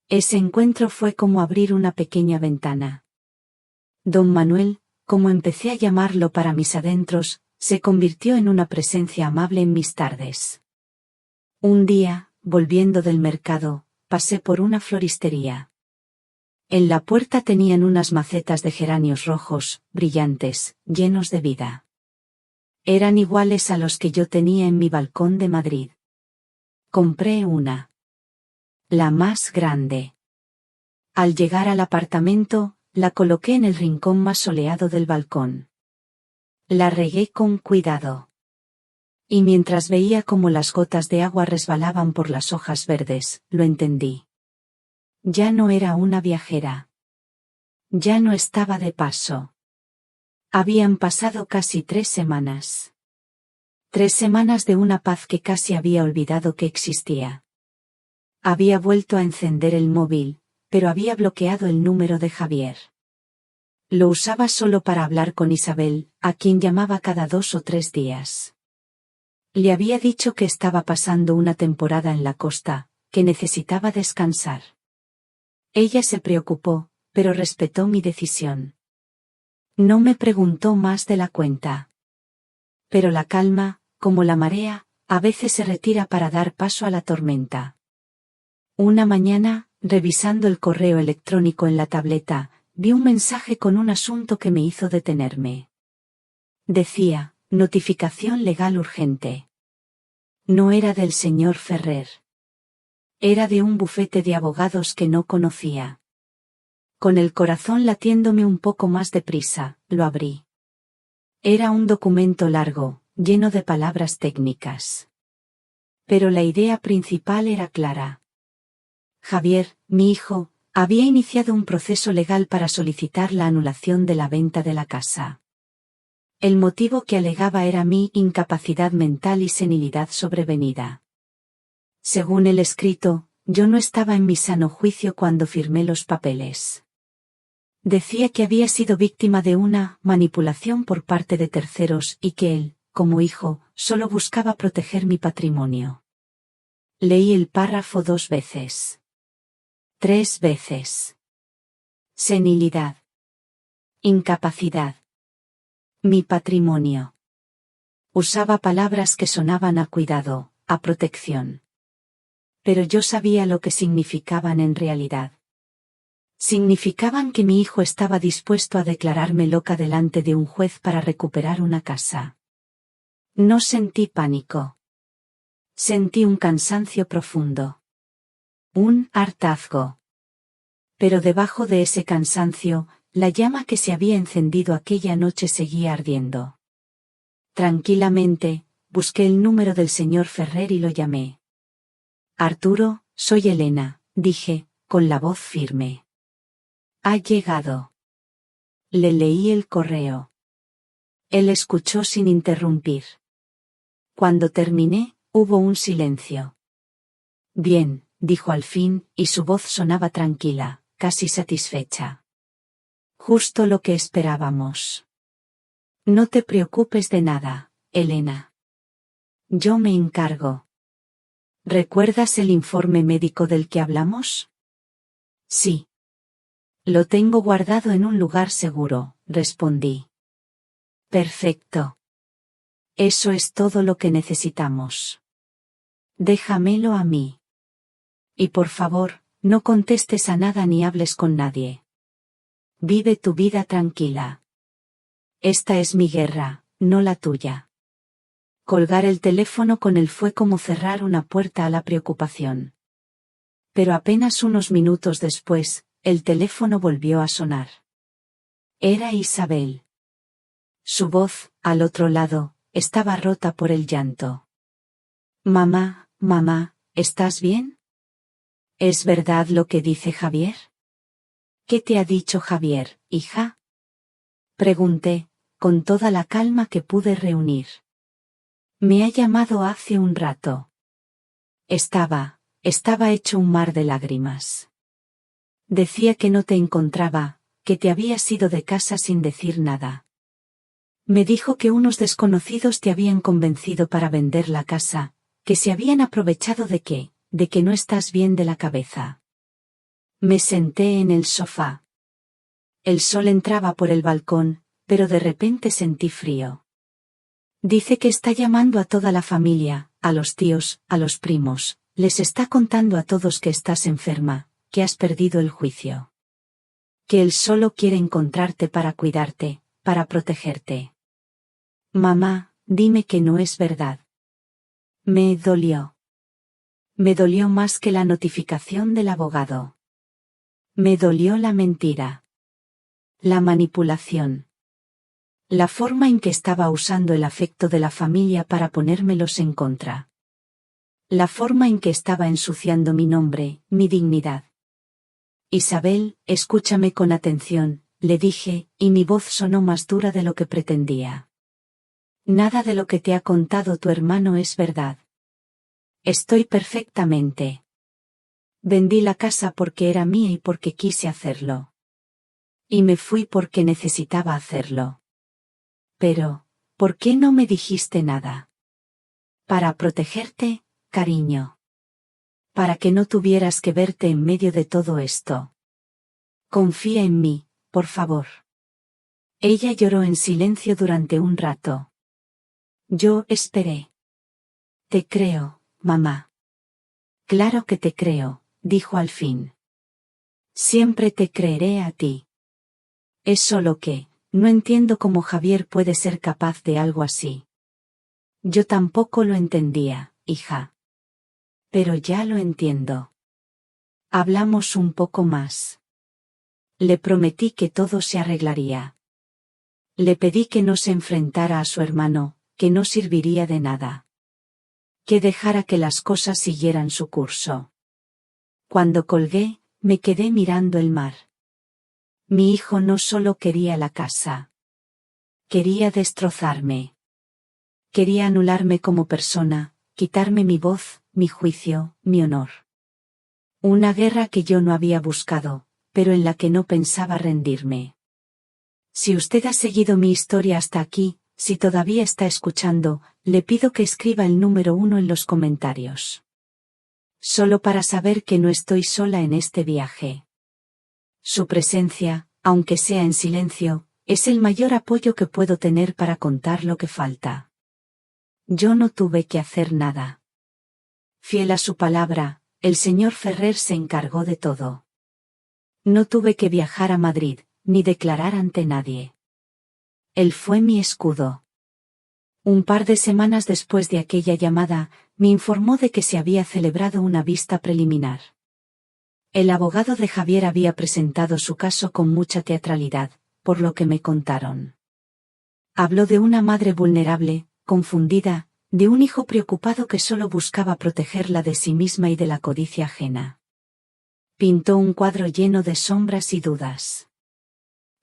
Ese encuentro fue como abrir una pequeña ventana. Don Manuel, como empecé a llamarlo para mis adentros, se convirtió en una presencia amable en mis tardes. Un día, volviendo del mercado, pasé por una floristería. En la puerta tenían unas macetas de geranios rojos, brillantes, llenos de vida. Eran iguales a los que yo tenía en mi balcón de Madrid. Compré una. La más grande. Al llegar al apartamento, la coloqué en el rincón más soleado del balcón. La regué con cuidado. Y mientras veía cómo las gotas de agua resbalaban por las hojas verdes, lo entendí. Ya no era una viajera. Ya no estaba de paso. Habían pasado casi 3 semanas. 3 semanas de una paz que casi había olvidado que existía. Había vuelto a encender el móvil, pero había bloqueado el número de Javier. Lo usaba solo para hablar con Isabel, a quien llamaba cada 2 o 3 días. Le había dicho que estaba pasando una temporada en la costa, que necesitaba descansar. Ella se preocupó, pero respetó mi decisión. No me preguntó más de la cuenta. Pero la calma, como la marea, a veces se retira para dar paso a la tormenta. Una mañana, revisando el correo electrónico en la tableta, vi un mensaje con un asunto que me hizo detenerme. Decía: notificación legal urgente. No era del señor Ferrer. Era de un bufete de abogados que no conocía. Con el corazón latiéndome un poco más deprisa, lo abrí. Era un documento largo, lleno de palabras técnicas. Pero la idea principal era clara. Javier, mi hijo, había iniciado un proceso legal para solicitar la anulación de la venta de la casa. El motivo que alegaba era mi incapacidad mental y senilidad sobrevenida. Según el escrito, yo no estaba en mi sano juicio cuando firmé los papeles. Decía que había sido víctima de una manipulación por parte de terceros y que él, como hijo, solo buscaba proteger mi patrimonio. Leí el párrafo 2 veces. 3 veces. Senilidad. Incapacidad. Mi patrimonio. Usaba palabras que sonaban a cuidado, a protección. Pero yo sabía lo que significaban en realidad. Significaban que mi hijo estaba dispuesto a declararme loca delante de un juez para recuperar una casa. No sentí pánico. Sentí un cansancio profundo. Un hartazgo. Pero debajo de ese cansancio, la llama que se había encendido aquella noche seguía ardiendo. Tranquilamente, busqué el número del señor Ferrer y lo llamé. Arturo, soy Elena, dije, con la voz firme. Ha llegado. Le leí el correo. Él escuchó sin interrumpir. Cuando terminé, hubo un silencio. Bien, dijo al fin, y su voz sonaba tranquila, casi satisfecha. Justo lo que esperábamos. No te preocupes de nada, Elena. Yo me encargo. ¿Recuerdas el informe médico del que hablamos? Sí. Lo tengo guardado en un lugar seguro, respondí. Perfecto. Eso es todo lo que necesitamos. Déjamelo a mí. Y por favor, no contestes a nada ni hables con nadie. Vive tu vida tranquila. Esta es mi guerra, no la tuya. Colgar el teléfono con él fue como cerrar una puerta a la preocupación. Pero apenas unos minutos después, el teléfono volvió a sonar. Era Isabel. Su voz, al otro lado, estaba rota por el llanto. Mamá, mamá, ¿estás bien? ¿Es verdad lo que dice Javier? ¿Qué te ha dicho Javier, hija? Pregunté, con toda la calma que pude reunir. Me ha llamado hace un rato. Estaba hecho un mar de lágrimas. Decía que no te encontraba, que te habías ido de casa sin decir nada. Me dijo que unos desconocidos te habían convencido para vender la casa, que se habían aprovechado de que no estás bien de la cabeza. Me senté en el sofá. El sol entraba por el balcón, pero de repente sentí frío. Dice que está llamando a toda la familia, a los tíos, a los primos, les está contando a todos que estás enferma, que has perdido el juicio. Que él solo quiere encontrarte para cuidarte, para protegerte. Mamá, dime que no es verdad. Me dolió. Me dolió más que la notificación del abogado. Me dolió la mentira. La manipulación. La forma en que estaba usando el afecto de la familia para ponérmelos en contra. La forma en que estaba ensuciando mi nombre, mi dignidad. Isabel, escúchame con atención, le dije, y mi voz sonó más dura de lo que pretendía. Nada de lo que te ha contado tu hermano es verdad. Estoy perfectamente. Vendí la casa porque era mía y porque quise hacerlo. Y me fui porque necesitaba hacerlo. Pero, ¿por qué no me dijiste nada? Para protegerte, cariño. Para que no tuvieras que verte en medio de todo esto. Confía en mí, por favor. Ella lloró en silencio durante un rato. Yo esperé. Te creo, mamá. Claro que te creo, dijo al fin. Siempre te creeré a ti. Es solo que, no entiendo cómo Javier puede ser capaz de algo así. Yo tampoco lo entendía, hija. Pero ya lo entiendo. Hablamos un poco más. Le prometí que todo se arreglaría. Le pedí que no se enfrentara a su hermano, que no serviría de nada. Que dejara que las cosas siguieran su curso. Cuando colgué, me quedé mirando el mar. Mi hijo no solo quería la casa. Quería destrozarme. Quería anularme como persona, quitarme mi voz, mi juicio, mi honor. Una guerra que yo no había buscado, pero en la que no pensaba rendirme. Si usted ha seguido mi historia hasta aquí, si todavía está escuchando, le pido que escriba el número 1 en los comentarios. Solo para saber que no estoy sola en este viaje. Su presencia, aunque sea en silencio, es el mayor apoyo que puedo tener para contar lo que falta. Yo no tuve que hacer nada. Fiel a su palabra, el señor Ferrer se encargó de todo. No tuve que viajar a Madrid, ni declarar ante nadie. Él fue mi escudo. Un par de semanas después de aquella llamada, me informó de que se había celebrado una vista preliminar. El abogado de Javier había presentado su caso con mucha teatralidad, por lo que me contaron. Habló de una madre vulnerable, confundida, de un hijo preocupado que solo buscaba protegerla de sí misma y de la codicia ajena. Pintó un cuadro lleno de sombras y dudas.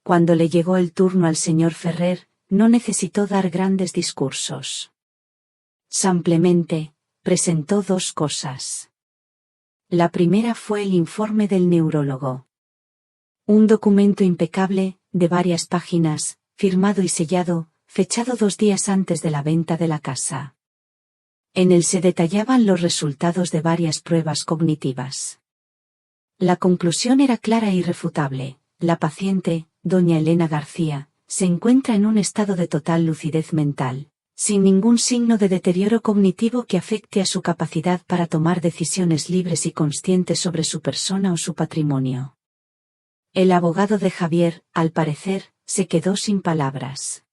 Cuando le llegó el turno al señor Ferrer, no necesitó dar grandes discursos. Simplemente, presentó dos cosas. La primera fue el informe del neurólogo. Un documento impecable, de varias páginas, firmado y sellado, fechado 2 días antes de la venta de la casa. En él se detallaban los resultados de varias pruebas cognitivas. La conclusión era clara e irrefutable: la paciente, doña Elena García, se encuentra en un estado de total lucidez mental, sin ningún signo de deterioro cognitivo que afecte a su capacidad para tomar decisiones libres y conscientes sobre su persona o su patrimonio. El abogado de Javier, al parecer, se quedó sin palabras.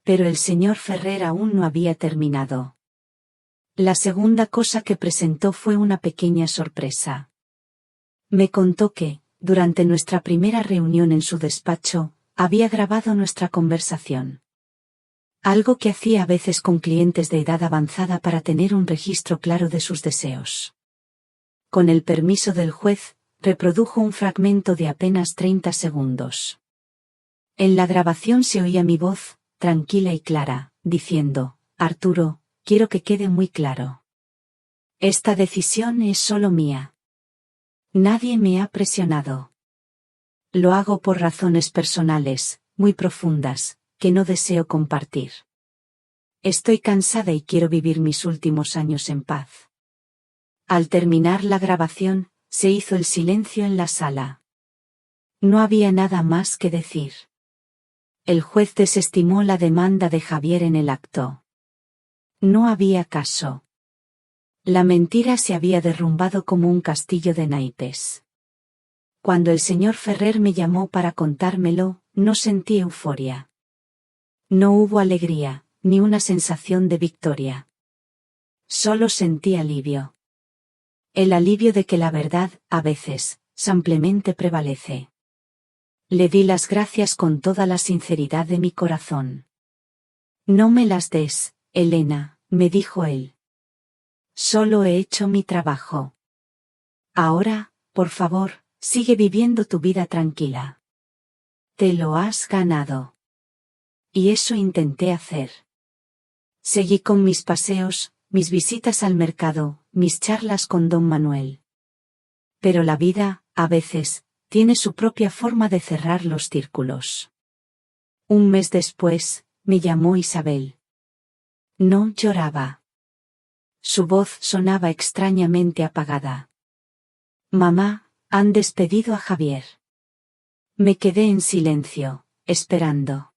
Pero el señor Ferrer aún no había terminado. La segunda cosa que presentó fue una pequeña sorpresa. Me contó que, durante nuestra primera reunión en su despacho, había grabado nuestra conversación. Algo que hacía a veces con clientes de edad avanzada para tener un registro claro de sus deseos. Con el permiso del juez, reprodujo un fragmento de apenas 30 segundos. En la grabación se oía mi voz, tranquila y clara, diciendo: Arturo, quiero que quede muy claro. Esta decisión es solo mía. Nadie me ha presionado. Lo hago por razones personales, muy profundas, que no deseo compartir. Estoy cansada y quiero vivir mis últimos años en paz. Al terminar la grabación, se hizo el silencio en la sala. No había nada más que decir. El juez desestimó la demanda de Javier en el acto. No había caso. La mentira se había derrumbado como un castillo de naipes. Cuando el señor Ferrer me llamó para contármelo, no sentí euforia. No hubo alegría, ni una sensación de victoria. Solo sentí alivio. El alivio de que la verdad, a veces, simplemente prevalece. Le di las gracias con toda la sinceridad de mi corazón. No me las des, Elena, me dijo él. Solo he hecho mi trabajo. Ahora, por favor, sigue viviendo tu vida tranquila. Te lo has ganado. Y eso intenté hacer. Seguí con mis paseos, mis visitas al mercado, mis charlas con don Manuel. Pero la vida, a veces, tiene su propia forma de cerrar los círculos. Un mes después, me llamó Isabel. No lloraba. Su voz sonaba extrañamente apagada. Mamá, han despedido a Javier. Me quedé en silencio, esperando.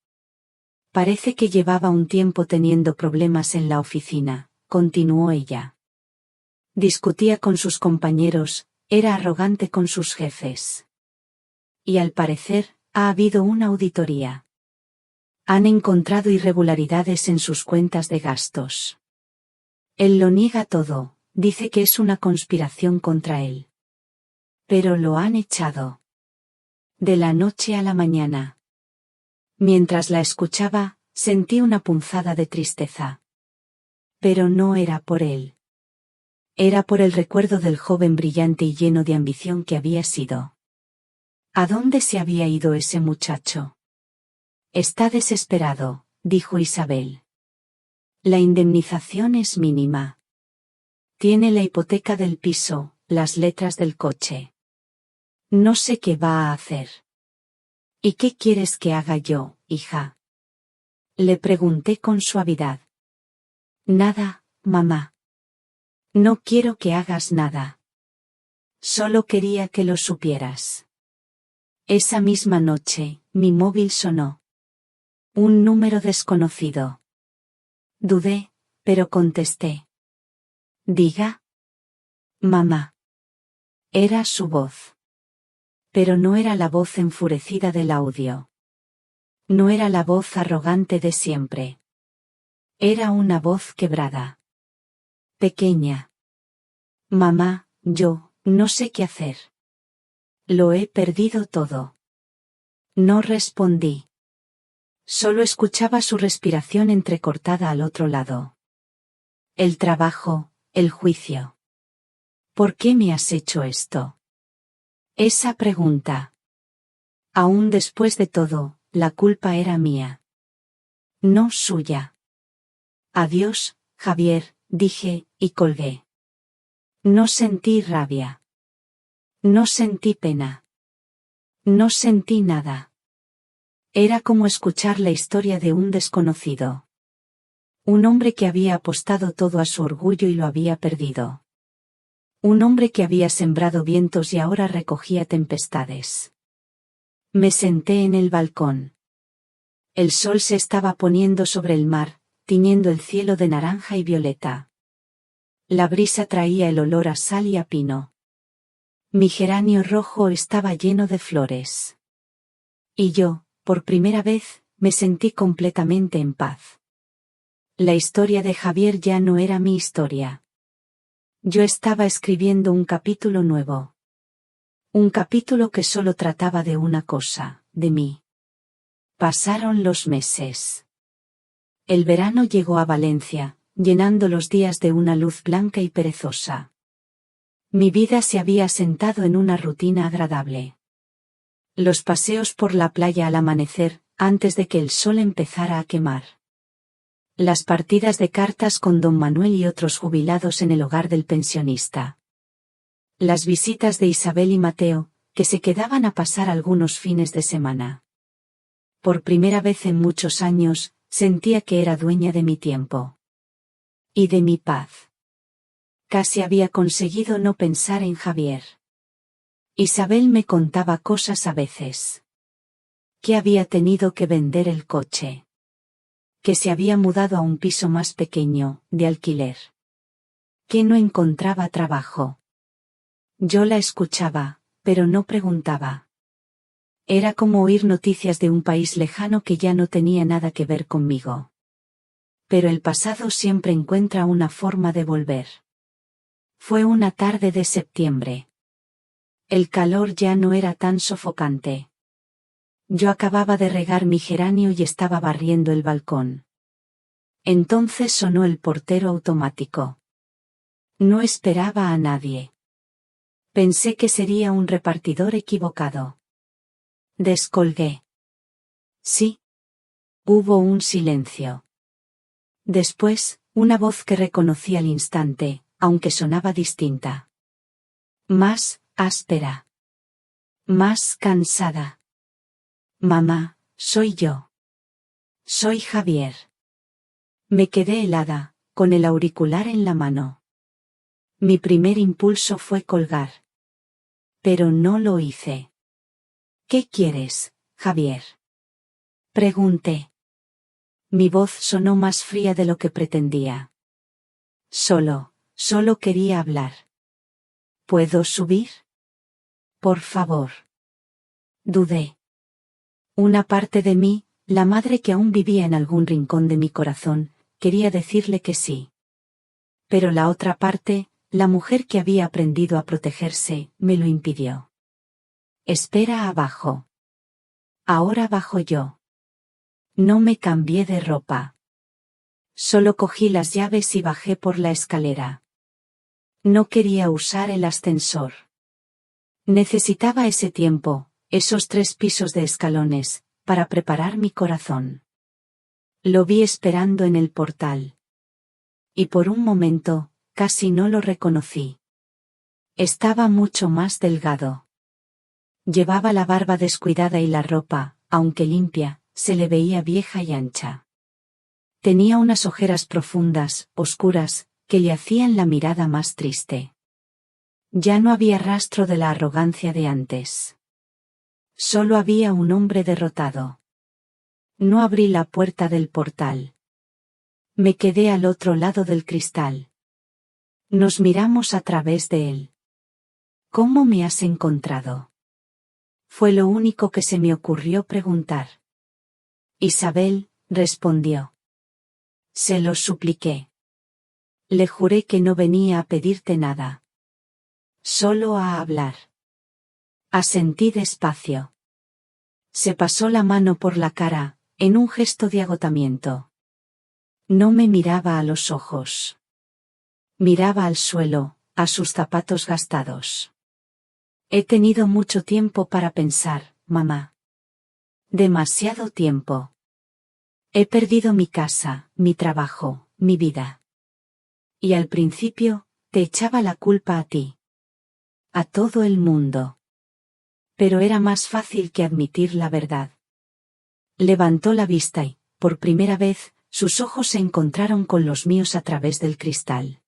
Parece que llevaba un tiempo teniendo problemas en la oficina, continuó ella. Discutía con sus compañeros, era arrogante con sus jefes. Y al parecer, ha habido una auditoría. Han encontrado irregularidades en sus cuentas de gastos. Él lo niega todo, dice que es una conspiración contra él. Pero lo han echado. De la noche a la mañana. Mientras la escuchaba, sentí una punzada de tristeza. Pero no era por él. Era por el recuerdo del joven brillante y lleno de ambición que había sido. ¿A dónde se había ido ese muchacho? Está desesperado, dijo Isabel. La indemnización es mínima. Tiene la hipoteca del piso, las letras del coche. No sé qué va a hacer. ¿Y qué quieres que haga yo, hija? Le pregunté con suavidad. Nada, mamá. No quiero que hagas nada. Solo quería que lo supieras. Esa misma noche, mi móvil sonó. Un número desconocido. Dudé, pero contesté. Diga. Mamá. Era su voz. Pero no era la voz enfurecida del audio. No era la voz arrogante de siempre. Era una voz quebrada. Pequeña. Mamá, yo, no sé qué hacer. Lo he perdido todo. No respondí. Solo escuchaba su respiración entrecortada al otro lado. El trabajo, el juicio. ¿Por qué me has hecho esto? Esa pregunta. Aún después de todo, la culpa era mía. No suya. Adiós, Javier, dije, y colgué. No sentí rabia. No sentí pena. No sentí nada. Era como escuchar la historia de un desconocido. Un hombre que había apostado todo a su orgullo y lo había perdido. Un hombre que había sembrado vientos y ahora recogía tempestades. Me senté en el balcón. El sol se estaba poniendo sobre el mar, tiñendo el cielo de naranja y violeta. La brisa traía el olor a sal y a pino. Mi geranio rojo estaba lleno de flores. Y yo, por primera vez, me sentí completamente en paz. La historia de Javier ya no era mi historia. Yo estaba escribiendo un capítulo nuevo. Un capítulo que solo trataba de una cosa, de mí. Pasaron los meses. El verano llegó a Valencia, llenando los días de una luz blanca y perezosa. Mi vida se había asentado en una rutina agradable. Los paseos por la playa al amanecer, antes de que el sol empezara a quemar. Las partidas de cartas con don Manuel y otros jubilados en el hogar del pensionista. Las visitas de Isabel y Mateo, que se quedaban a pasar algunos fines de semana. Por primera vez en muchos años, sentía que era dueña de mi tiempo. Y de mi paz. Casi había conseguido no pensar en Javier. Isabel me contaba cosas a veces. Que había tenido que vender el coche. Que se había mudado a un piso más pequeño, de alquiler. Que no encontraba trabajo. Yo la escuchaba, pero no preguntaba. Era como oír noticias de un país lejano que ya no tenía nada que ver conmigo. Pero el pasado siempre encuentra una forma de volver. Fue una tarde de septiembre. El calor ya no era tan sofocante. Yo acababa de regar mi geranio y estaba barriendo el balcón. Entonces sonó el portero automático. No esperaba a nadie. Pensé que sería un repartidor equivocado. Descolgué. Sí. Hubo un silencio. Después, una voz que reconocí al instante, aunque sonaba distinta. Más áspera. Más cansada. Mamá, soy yo. Soy Javier. Me quedé helada, con el auricular en la mano. Mi primer impulso fue colgar. Pero no lo hice. ¿Qué quieres, Javier? Pregunté. Mi voz sonó más fría de lo que pretendía. Solo quería hablar. ¿Puedo subir? Por favor. Dudé. Una parte de mí, la madre que aún vivía en algún rincón de mi corazón, quería decirle que sí. Pero la otra parte, la mujer que había aprendido a protegerse, me lo impidió. Espera abajo. Ahora bajo yo. No me cambié de ropa. Solo cogí las llaves y bajé por la escalera. No quería usar el ascensor. Necesitaba ese tiempo, esos 3 pisos de escalones, para preparar mi corazón. Lo vi esperando en el portal. Y por un momento, casi no lo reconocí. Estaba mucho más delgado. Llevaba la barba descuidada y la ropa, aunque limpia, se le veía vieja y ancha. Tenía unas ojeras profundas, oscuras, que le hacían la mirada más triste. Ya no había rastro de la arrogancia de antes. Solo había un hombre derrotado. No abrí la puerta del portal. Me quedé al otro lado del cristal. Nos miramos a través de él. ¿Cómo me has encontrado? Fue lo único que se me ocurrió preguntar. Isabel, respondió. Se lo supliqué. Le juré que no venía a pedirte nada. Solo a hablar. Asentí despacio. Se pasó la mano por la cara, en un gesto de agotamiento. No me miraba a los ojos. Miraba al suelo, a sus zapatos gastados. He tenido mucho tiempo para pensar, mamá. Demasiado tiempo. He perdido mi casa, mi trabajo, mi vida. Y al principio, te echaba la culpa a ti. A todo el mundo. Pero era más fácil que admitir la verdad. Levantó la vista y, por primera vez, sus ojos se encontraron con los míos a través del cristal.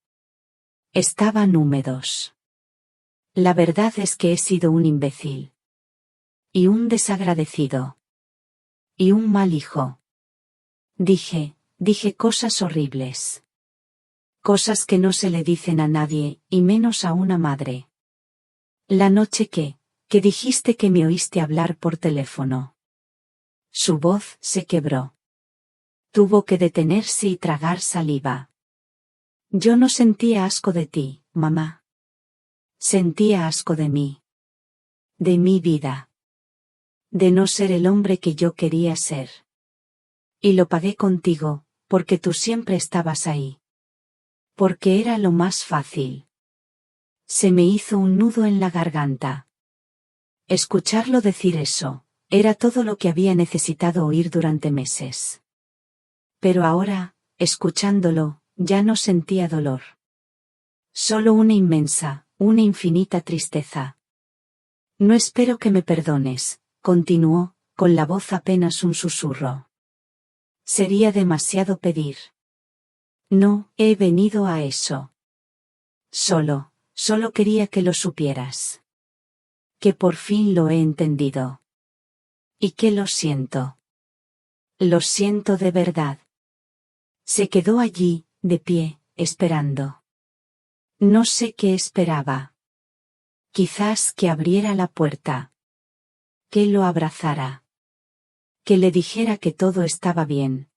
Estaban húmedos. La verdad es que he sido un imbécil. Y un desagradecido. Y un mal hijo. Dije cosas horribles. Cosas que no se le dicen a nadie, y menos a una madre. La noche que dijiste que me oíste hablar por teléfono. Su voz se quebró. Tuvo que detenerse y tragar saliva. Yo no sentía asco de ti, mamá. Sentía asco de mí. De mi vida. De no ser el hombre que yo quería ser. Y lo pagué contigo, porque tú siempre estabas ahí. Porque era lo más fácil. Se me hizo un nudo en la garganta. Escucharlo decir eso, era todo lo que había necesitado oír durante meses. Pero ahora, escuchándolo, ya no sentía dolor. Solo una inmensa, una infinita tristeza. No espero que me perdones, continuó, con la voz apenas un susurro. Sería demasiado pedir. No, he venido a eso. Solo quería que lo supieras. Que por fin lo he entendido. Y que lo siento. Lo siento de verdad. Se quedó allí, de pie, esperando. No sé qué esperaba. Quizás que abriera la puerta. Que lo abrazara. Que le dijera que todo estaba bien.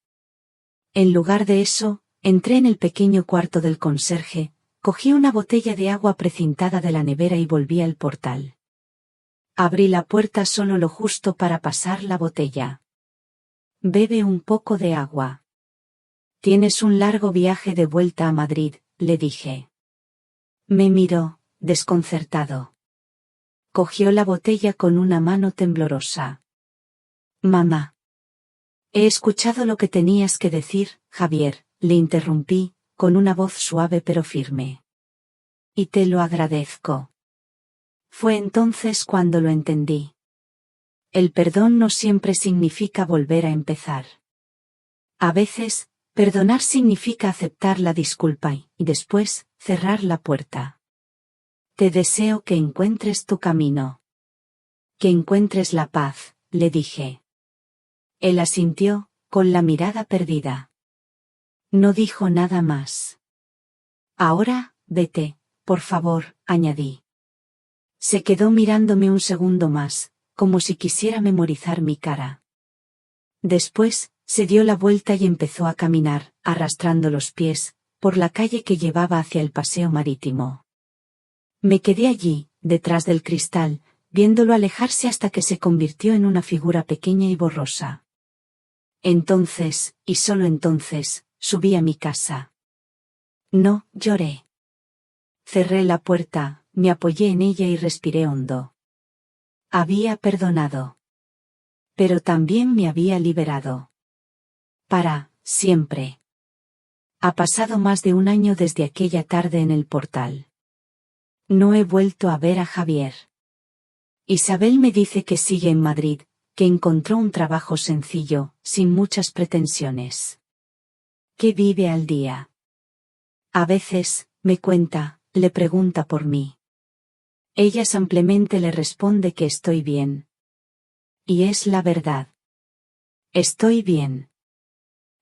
En lugar de eso, entré en el pequeño cuarto del conserje, cogí una botella de agua precintada de la nevera y volví al portal. Abrí la puerta solo lo justo para pasar la botella. Bebe un poco de agua. Tienes un largo viaje de vuelta a Madrid, le dije. Me miró, desconcertado. Cogió la botella con una mano temblorosa. Mamá. He escuchado lo que tenías que decir, Javier, le interrumpí, con una voz suave pero firme. Y te lo agradezco. Fue entonces cuando lo entendí. El perdón no siempre significa volver a empezar. A veces, perdonar significa aceptar la disculpa y después, cerrar la puerta. Te deseo que encuentres tu camino. Que encuentres la paz, le dije. Él asintió, con la mirada perdida. No dijo nada más. Ahora, vete, por favor, añadí. Se quedó mirándome un segundo más, como si quisiera memorizar mi cara. Después, se dio la vuelta y empezó a caminar, arrastrando los pies, por la calle que llevaba hacia el paseo marítimo. Me quedé allí, detrás del cristal, viéndolo alejarse hasta que se convirtió en una figura pequeña y borrosa. Entonces, y solo entonces, subí a mi casa. No, lloré. Cerré la puerta, me apoyé en ella y respiré hondo. Había perdonado. Pero también me había liberado. Para siempre. Ha pasado más de un año desde aquella tarde en el portal. No he vuelto a ver a Javier. Isabel me dice que sigue en Madrid, que encontró un trabajo sencillo, sin muchas pretensiones. Que vive al día. A veces, me cuenta, le pregunta por mí. Ella simplemente le responde que estoy bien. Y es la verdad. Estoy bien.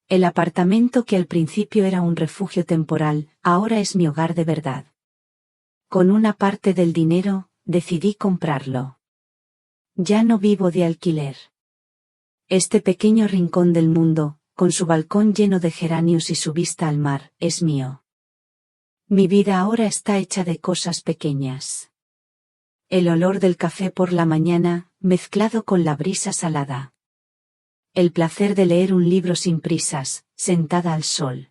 El apartamento que al principio era un refugio temporal, ahora es mi hogar de verdad. Con una parte del dinero, decidí comprarlo. Ya no vivo de alquiler. Este pequeño rincón del mundo, con su balcón lleno de geranios y su vista al mar, es mío. Mi vida ahora está hecha de cosas pequeñas. El olor del café por la mañana, mezclado con la brisa salada. El placer de leer un libro sin prisas, sentada al sol.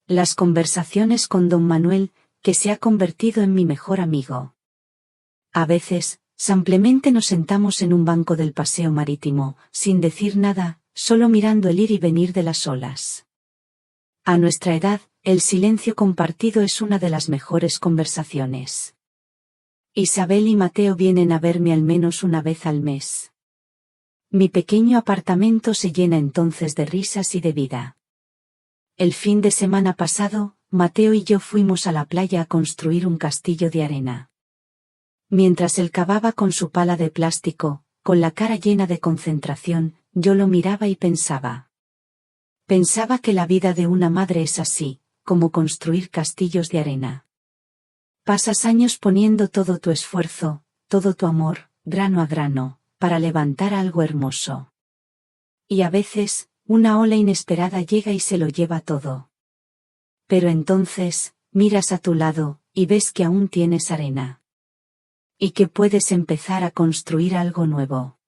Las conversaciones con don Manuel, que se ha convertido en mi mejor amigo. A veces, simplemente nos sentamos en un banco del paseo marítimo, sin decir nada, solo mirando el ir y venir de las olas. A nuestra edad, el silencio compartido es una de las mejores conversaciones. Isabel y Mateo vienen a verme al menos una vez al mes. Mi pequeño apartamento se llena entonces de risas y de vida. El fin de semana pasado, Mateo y yo fuimos a la playa a construir un castillo de arena. Mientras él cavaba con su pala de plástico, con la cara llena de concentración, yo lo miraba y pensaba. Pensaba que la vida de una madre es así, como construir castillos de arena. Pasas años poniendo todo tu esfuerzo, todo tu amor, grano a grano, para levantar algo hermoso. Y a veces, una ola inesperada llega y se lo lleva todo. Pero entonces, miras a tu lado, y ves que aún tienes arena. Y que puedes empezar a construir algo nuevo.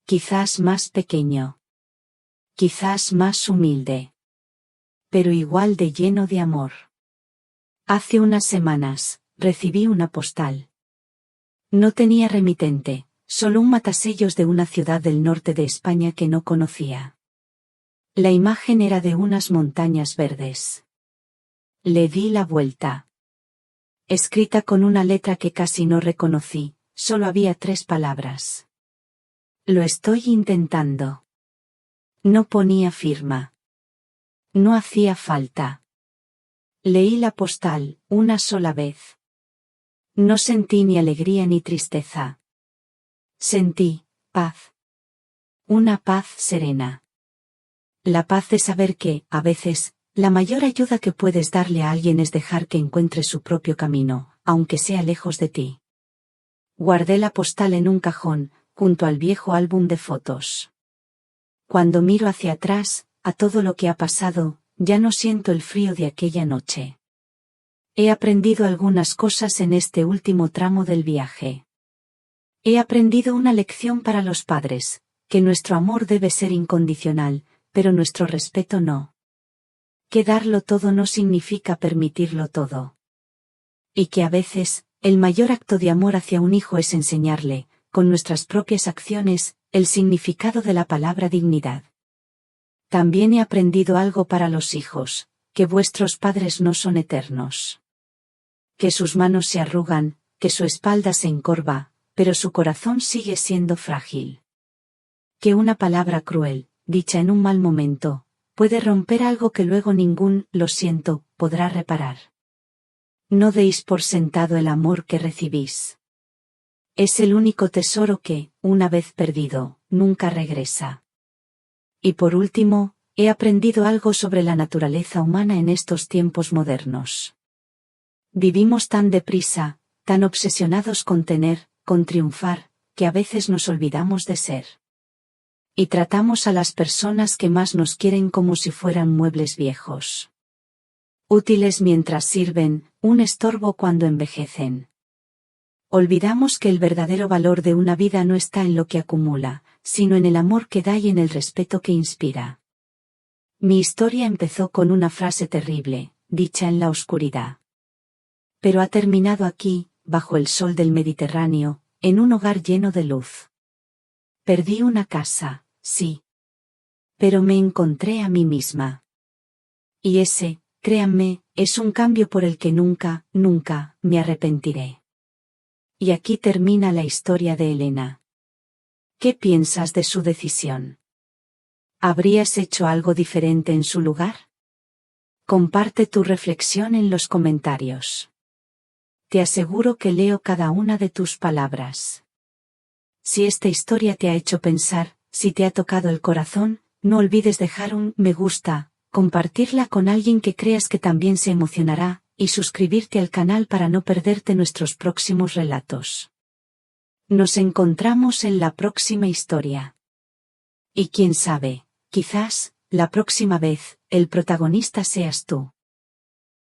Quizás más pequeño. Quizás más humilde. Pero igual de lleno de amor. Hace unas semanas, recibí una postal. No tenía remitente, solo un matasellos de una ciudad del norte de España que no conocía. La imagen era de unas montañas verdes. Le di la vuelta. Escrita con una letra que casi no reconocí, solo había 3 palabras. Lo estoy intentando. No ponía firma. No hacía falta. Leí la postal, una sola vez. No sentí ni alegría ni tristeza. Sentí paz. Una paz serena. La paz de saber que, a veces, la mayor ayuda que puedes darle a alguien es dejar que encuentre su propio camino, aunque sea lejos de ti. Guardé la postal en un cajón, junto al viejo álbum de fotos. Cuando miro hacia atrás, a todo lo que ha pasado, ya no siento el frío de aquella noche. He aprendido algunas cosas en este último tramo del viaje. He aprendido una lección para los padres, que nuestro amor debe ser incondicional, pero nuestro respeto no. Que darlo todo no significa permitirlo todo. Y que a veces, el mayor acto de amor hacia un hijo es enseñarle, con nuestras propias acciones, el significado de la palabra dignidad. También he aprendido algo para los hijos, que vuestros padres no son eternos. Que sus manos se arrugan, que su espalda se encorva, pero su corazón sigue siendo frágil. Que una palabra cruel, dicha en un mal momento, puede romper algo que luego ningún "lo siento" podrá reparar. No deis por sentado el amor que recibís. Es el único tesoro que, una vez perdido, nunca regresa. Y por último, he aprendido algo sobre la naturaleza humana en estos tiempos modernos. Vivimos tan deprisa, tan obsesionados con tener, con triunfar, que a veces nos olvidamos de ser. Y tratamos a las personas que más nos quieren como si fueran muebles viejos. Útiles mientras sirven, un estorbo cuando envejecen. Olvidamos que el verdadero valor de una vida no está en lo que acumula, sino en el amor que da y en el respeto que inspira. Mi historia empezó con una frase terrible, dicha en la oscuridad. Pero ha terminado aquí, bajo el sol del Mediterráneo, en un hogar lleno de luz. Perdí una casa, sí. Pero me encontré a mí misma. Y ese, créanme, es un cambio por el que nunca, nunca, me arrepentiré. Y aquí termina la historia de Elena. ¿Qué piensas de su decisión? ¿Habrías hecho algo diferente en su lugar? Comparte tu reflexión en los comentarios. Te aseguro que leo cada una de tus palabras. Si esta historia te ha hecho pensar, si te ha tocado el corazón, no olvides dejar un me gusta, compartirla con alguien que creas que también se emocionará, y suscribirte al canal para no perderte nuestros próximos relatos. Nos encontramos en la próxima historia. Y quién sabe, quizás, la próxima vez, el protagonista seas tú.